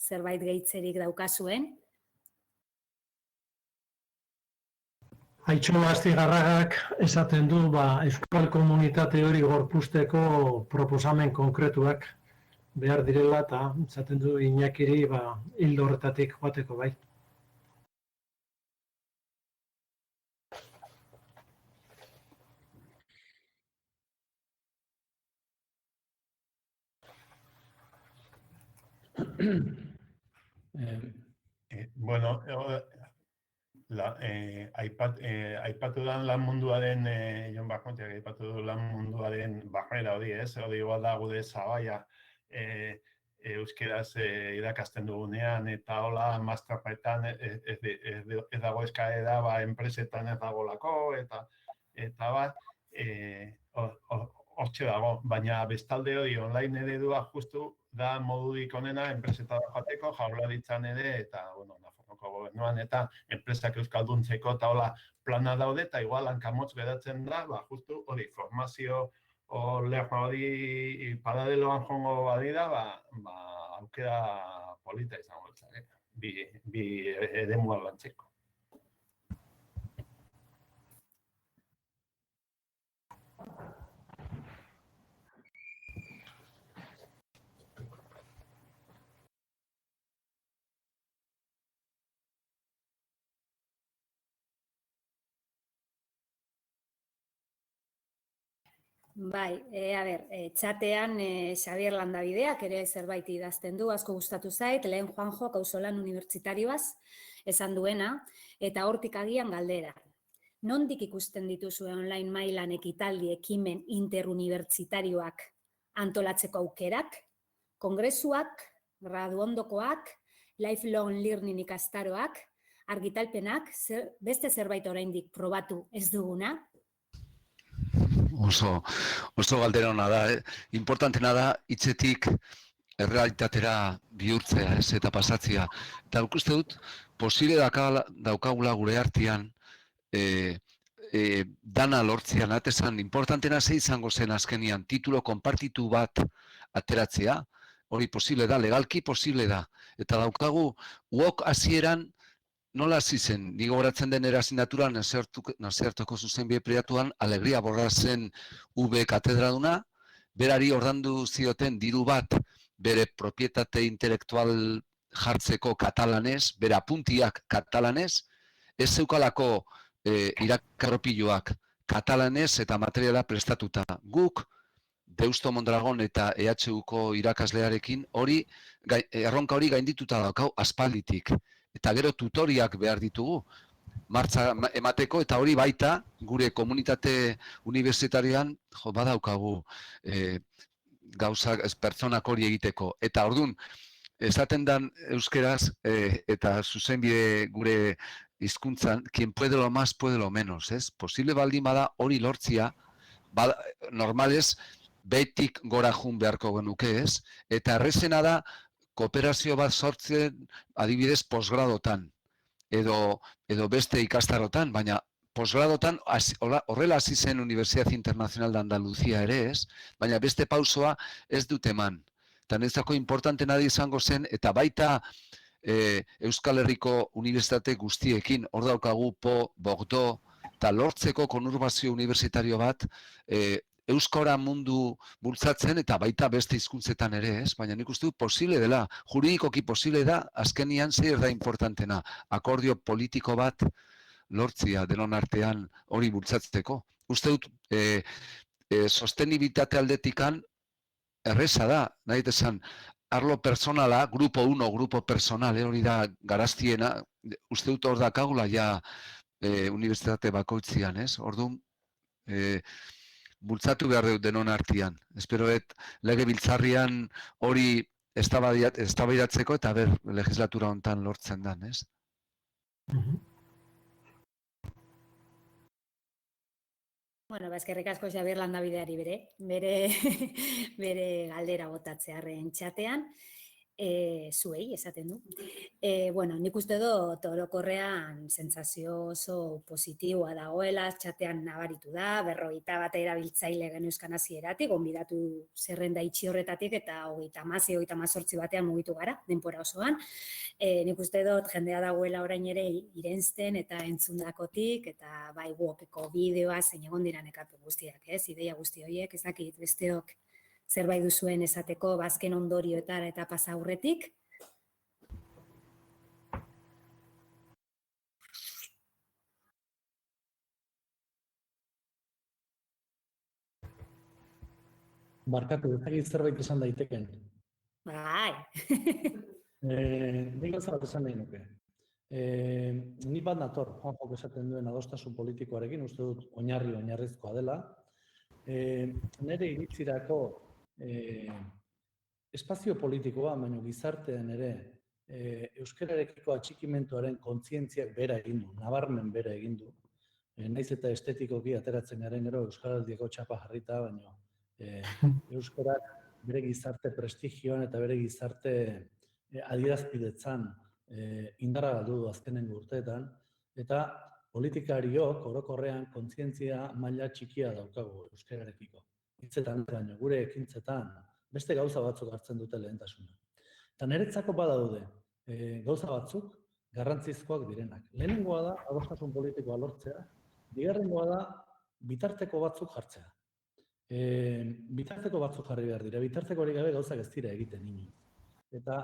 zerbait gehitzerik daukazuen. Aitxo Astigarragak esaten du euskal komunitate hori gorpuzteko proposamen konkretuak behar direla, eta esaten du Iñakiri hildo horretatik joateko bai. Aipatu dan lan munduaren, Jon Barkontiak aipatu du lan munduaren barrera hori, hori da gude zabaia euskeraz irakasten dugunean, eta hola masterpetan ez dago eskaera, enpresetan ez dagolako, eta hortxe dago, baina bestalde hori online eredua justu da modudik onena enpresetara joateko, Jaurlaritzan ere, eta, bueno, Nafarroako gobernuan, eta enpresak euskalduntzeko eta hola plana daude, eta igual hankamotz geratzen da, justu hori formazio lerro hori paraleloan jongo badira, aukera polita izango litzake, bi eremuak lantzeko. Bai, txatean Xabier Landabideak ere zerbait idazten du, asko gustatu zait, lehen Juanjo auzolan unibertsitarioaz esan duena, eta hortik agian galdera. Nondik ikusten dituzue online mailan ekitaldi ekimen interunibertsitarioak antolatzeko aukerak, kongresuak, graduondokoak, lifelong learning ikastaroak, argitalpenak, beste zerbait oraindik probatu ez duguna? Oso galdera hona da, importantena da hitzetik errealitatera bihurtzea, eta pasatzea. Eta uste dut, posible daukagula gure artean dana lortzean, atesan, importantena ze izango zen azkenian, titulo konpartitu bat ateratzea, hori posible da, legalki posible da. Eta daukagu, uok hasieran nola hasi zen, ni gogoratzen den erasinaturan nazioarteko zuzenbide pribatuan, Alegria Borrasen UB katedraduna, berari ordandu zioten diru bat bere propietate intelektual jartzeko katalanez, bere apuntiak katalanez, ez zeukalako irakarropiloak katalanez eta materiala prestatuta. Guk, Deusto Mondragon eta EHUko irakaslearekin erronka hori gaindituta daukau aspalditik. Eta gero tutoriak behar ditugu, martza emateko, eta hori baita gure komunitate unibertsitarioan badaukagu gauzak pertsonak hori egiteko. Eta orduan, esaten dan euskeraz eta zuzenbide gure hizkuntzan, quien puede lo más, puede lo menos, ez? Posible baldin bada hori lortzia, normalez, behitik gora jun beharko genuke, ez? Eta errezena da, kooperazio bat sortzen adibidez posgradotan, edo beste ikastarotan, baina posgradotan horrela hasi zen Universidad Internacional de Andalucía ere ez, baina beste pausoa ez dut eman. Eta niretzako importantena da izango zen, eta baita Euskal Herriko unibertsitate guztiekin, hor daukagu Bordeaux, eta lortzeko konurbazio unibertsitario bat, euskara mundu bultzatzen eta baita beste hizkuntzetan ere, ez? Baina nik uste dut posible dela, juridikoki posible da, azkenian zer da importantena, akordio politiko bat lortzia denon artean hori bultzatzeko. Uste dut, sostenibilitate aldetikan erreza da, nahi esan, arlo personala, grupo 1, grupo personal, hori da garaztiena, uste dut hor dakagula ja unibertsitate bakoitzian, ez? Orduan, bultzatu behar dut denon artean. Espero legebiltzarrian hori eztabaidatzeko eta legislatura hontan lortzen dan, ez? Bueno, eskerrik asko Xabier Landabideari bere galdera botatzearen txatean. Zuei, esaten du. Bueno, nik uste dut orokorrean sentsazio oso positiboa dagoela, txatean nabaritu da, 51 erabiltzaile geneuzkan hasieratik, gonbidatu zerrenda itxi horretatik eta 30-38 batean mugitu gara, denbora osoan. Nik uste dut jendea dagoela orain ere irensten eta entzundakotik, eta bai wokeko bideoa zein egon diran ekarpen guztiak, ez? Ideia guzti horiek, ez dakit besteok zerbait duzuen esateko bazken ondorioetara eta pasa aurretik. Barkatu, ez dakit zerbait esan daiteken. Bai. Nik gauza bat esan nahi nuke. Ni bat nator, Juanjok esaten duen adostasun politikoarekin, uste dut oinarrizkoa dela. Nire iritzirako espazio politikoa, baina gizartean ere, euskararekiko atxikimentuaren kontzientziak bera egin du, nabarmen bera egin du. Naiz eta estetikoki ateratzen garen gero euskaraldieko txapa jarrita, baina Euskarak bere gizarte prestigioan eta bere gizarte adierazpidetzan indarra galdu du azkenengo urteetan, eta politikariok orokorrean kontzientzia maila txikia daukagu euskararekiko. Hitzetan baino, gure ekintzetan, beste gauza batzuk hartzen dute lehentasuna. Eta niretzako badaude gauza batzuk garrantzizkoak direnak. Lehenengoa da adostasun politikoa lortzea, bigarrengoa da bitarteko batzuk jartzea. Bitarteko batzuk jarri behar dira, bitarteko hori gabe gauzak ez dira egiten inoiz. Eta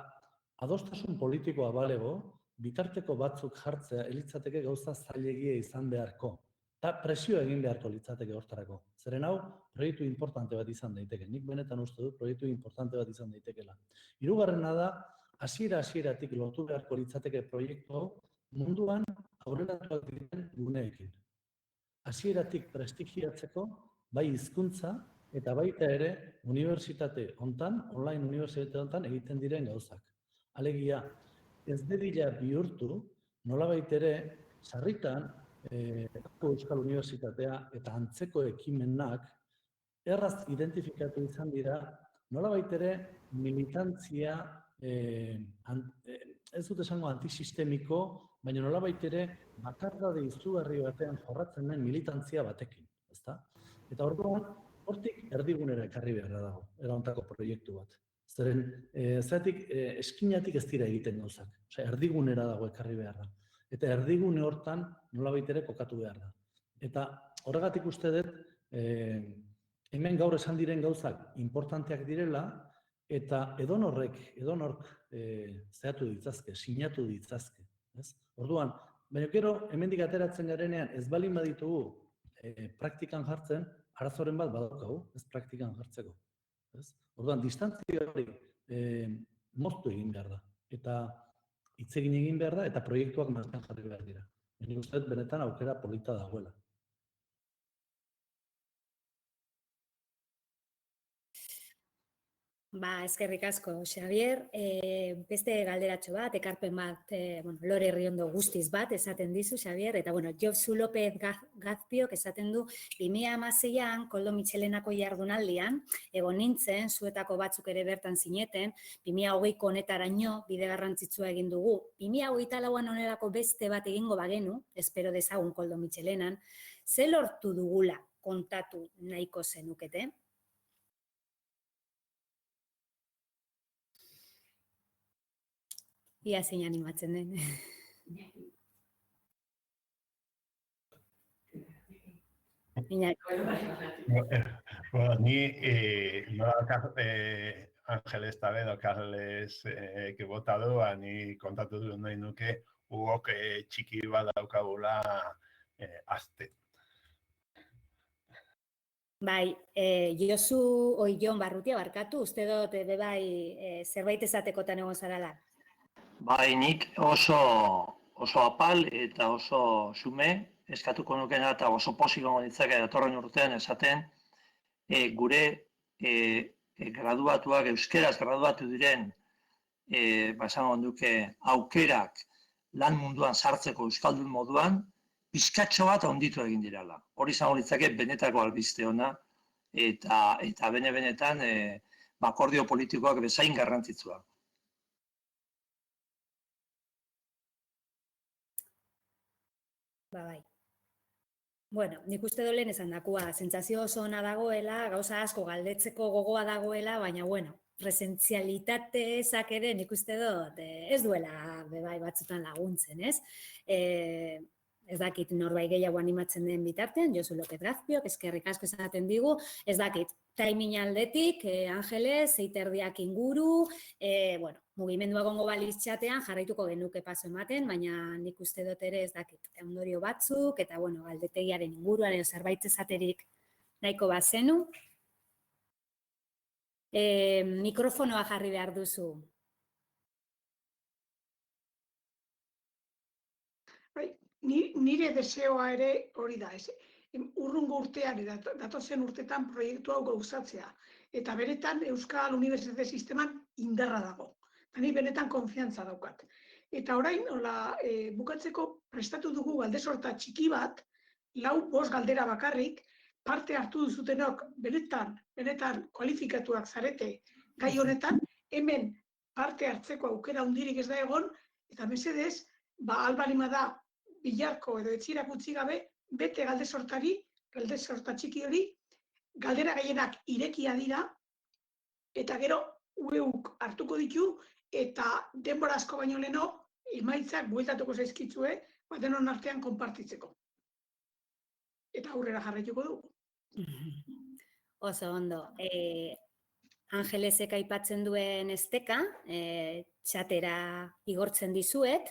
adostasun politikoa balego, bitarteko batzuk jartzea elitzateke gauza zailegia izan beharko. Eta presio egin beharko litzateke hortarako. Zeren hau, proiektu importante bat izan daiteke. Nik benetan uste dut proiektu importante bat izan daitekela. Hirugarrena da, hasieratik lortu beharko litzateke proiektu hau munduan aurreratuak diren guneekin. Hasieratik prestigiatzeko, bai hizkuntza eta baita ere unibertsitate hontan, online unibertsitate hontan egiten diren gauzak. Alegia, ez dedila bihurtu, nolabait ere, sarritan, Euskal Unibertsitatea eta antzeko ekimenak erraz identifikatu izan dira, nolabait ere militantzia, ez dut esango antisistemiko, baina nolabait ere bakardade izugarri batean jorratzen den militantzia batekin, ezta? Eta orduan, hortik erdigunera ekarri beharra dago, eraontako proiektu bat. Zeren, zeratik eskinatik ez dira egiten gauzak, erdigunera dago ekarri beharra. Eta erdigune hortan nolabait ere kokatu behar da. Eta horregatik uste dut, hemen gaur esan diren gauzak importanteak direla, eta edonork zehatu ditzazke, sinatu ditzazke. Orduan, baina gero, hemendik ateratzen garenean ez balin baditugu praktikan jartzen, arazoren bat badaukagu, ez praktikan jartzeko. Orduan, distantzia hori moztu egin behar da. Eta hitz egin behar da, eta proiektuak martxan jarri behar dira. Nik uste dut benetan aukera polita dagoela. Eskerrik asko, Xabier. Beste galderatxo bat, ekarpen bat, Lore Riondo guztiz bat esaten dizu, Xabier, eta Josu López Gazpiok esaten du 2016an Koldo Mitxelenako jardunaldian, egon nintzen, zuetako batzuk ere bertan zineten, 2020ko honetaraino bide garrantzitsua egin dugu. 2024an onerako beste bat egingo bagenu, espero dezagun Koldo Mitxelenan, ze lortu dugula kontatu nahiko zenukete? Ia zein animatzen den. Ni Ángeles Tabedo, Carles Kibotadua, ni kontatu du nahi nuke ugok txiki bat daukagula azte. Bai, Jon Barrutia barkatu, uste dut zerbait esatekotan egon zarala. Bai, nik oso apal eta oso xume, eskatuko nukena eta oso pozik gongo ditzake datorren urtean esaten, gure graduatuak, euskeraz graduatu diren, esango duke aukerak lan munduan sartzeko euskaldun moduan, pizkatxo bat handitu egin direla. Hori izango ditzake benetako albiste ona, eta benetan akordio politikoak bezain garrantzitsua. Bai. Nik uste dut lehen esan dakua, sentsazio oso ona dagoela, gauza asko galdetzeko gogoa dagoela, baina, presentzialitate ezak ere nik uste dut ez duela bebai batzutan laguntzen, ez? Ez dakit norbait gehiago animatzen den bitartean, Josu López Gazpiok, eskerrik asko esaten digu, ez dakit, timing aldetik, Angeles, zeiterdiak inguru, mugimendua gongo baliz txatean jarraituko genuke paso ematen, baina nik uste dut ere ez dakit, ondorio batzuk, eta galdetegiaren inguruan edo zerbait esaterik nahiko bat zenu. Mikrofonoa jarri behar duzu. Nire deseoa ere hori da, urrungo urtean, datozen urtetan proiektu hau gauzatzea. Eta beretan Euskal Unibertsitate sisteman indarra dago. Eta ni benetan konfiantza daukat. Eta orain, bukatzeko prestatu dugu galdesorta txiki bat, 4-5 galdera bakarrik, parte hartu duzutenok benetan kualifikatuak zarete gai honetan, hemen parte hartzeko aukera hundirik ez da egon, eta mesedez, albalima da bilarko edo etzirak utzi gabe, bete galde sorta txiki hori, galdera gehienak irekia dira, eta gero ueuk hartuko ditu, eta denbora asko baino leno, emaitzak bueltatuko zaizkitzue, denon artean konpartitzeko. Eta aurrera jarraituko dugu. Oso ondo. Angelesek aipatzen duen esteka, txatera igortzen dizuet,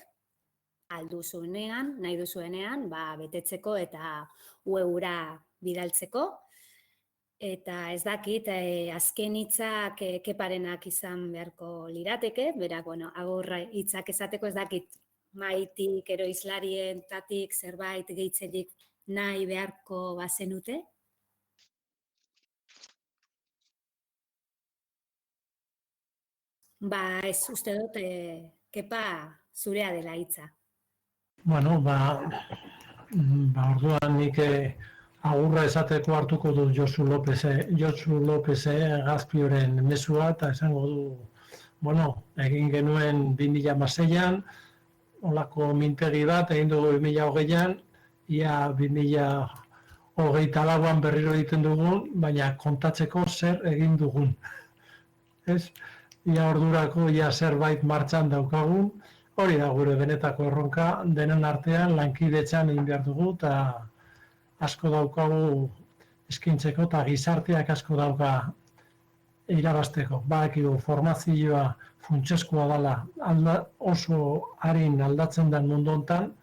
alduzuenean, nahi duzuenean, betetzeko eta ueura bidaltzeko. Eta ez dakit, azken hitzak Keparenak izan beharko lirateke, berak, agurra hitzak esateko ez dakit Maitik, ero hizlarientatik zerbait gehitzelik nahi beharko bazenute. Ez uste dut, Kepa, zurea dela hitza. Bueno, orduan nik agurra esateko hartuko du Josu Lopez Gazpioren mezua, eta esango du, egin genuen 2006an, olako mintegi bat, egin dugu 2008an, ia 2024an berriro egiten dugun, baina kontatzeko zer egin dugun. Ez? Ia ordurako ia zerbait martxan daukagun, hori da gure benetako erronka, denen artean lankidetzan egin behar dugu, eta asko daukagu eskintzeko, eta gizarteak asko dauka irabazteko. Badakigu formazioa funtsezkoa dela oso harin aldatzen den mundu hontan,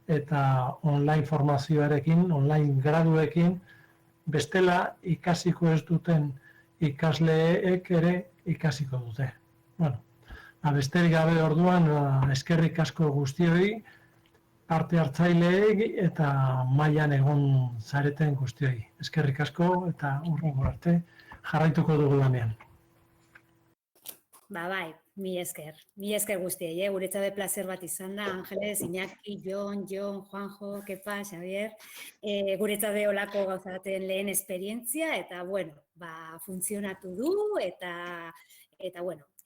eta online formazioarekin, online graduekin, bestela ikasiko ez duten ikasleek ere ikasiko dute. Besterik gabe orduan, eskerrik asko guztioi, parte hartzaileei eta mailan egon zareten guztioi. Eskerrik asko eta hurrengo arte jarraituko dugu lanean. Bai, mi esker guztiei, guretzat plazer bat izan da, Angeles, Iñaki, Jon, Juanjo, Kepa, Xavier, guretzat olako gauzaten lehen esperientzia, eta, funtzionatu du, eta,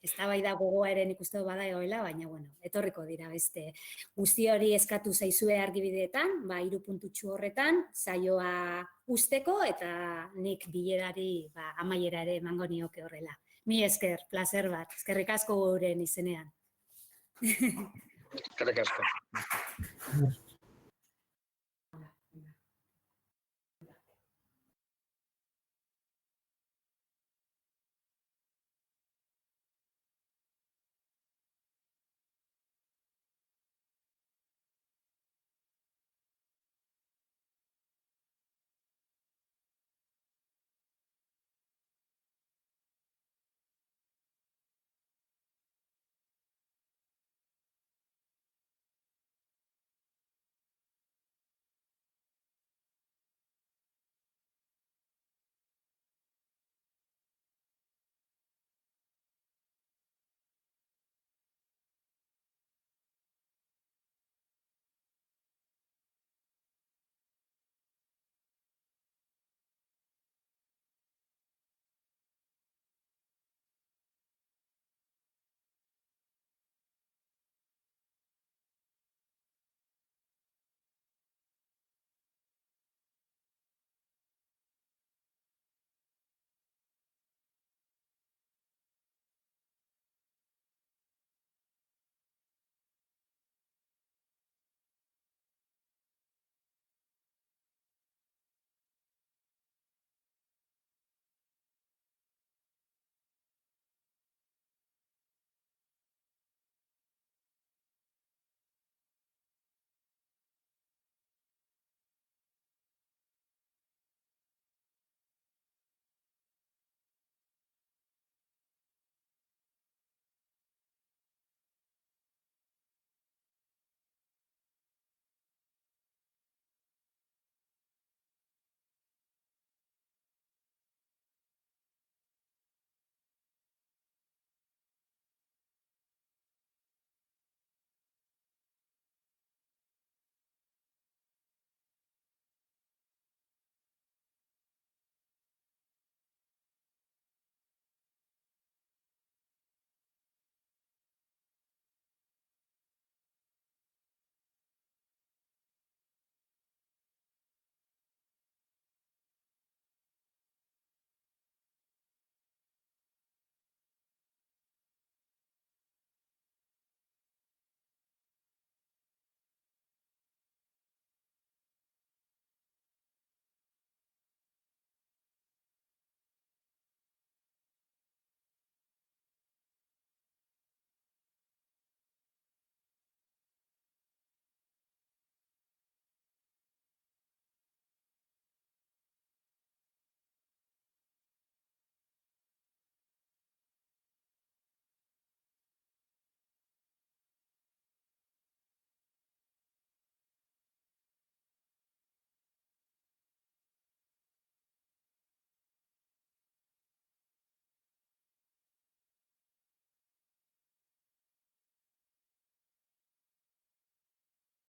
eztabaida gogoa ere nik uste bada egoela, baina, etorriko dira beste. Guzti hori eskatu zaizue argibideetan, 3 puntutxu horretan, saioa usteko, eta nik bilerari amaiera ere emango nioke horrela. Mi esker, placer bat, eskerrik asko guren izenean. Eskerrik asko.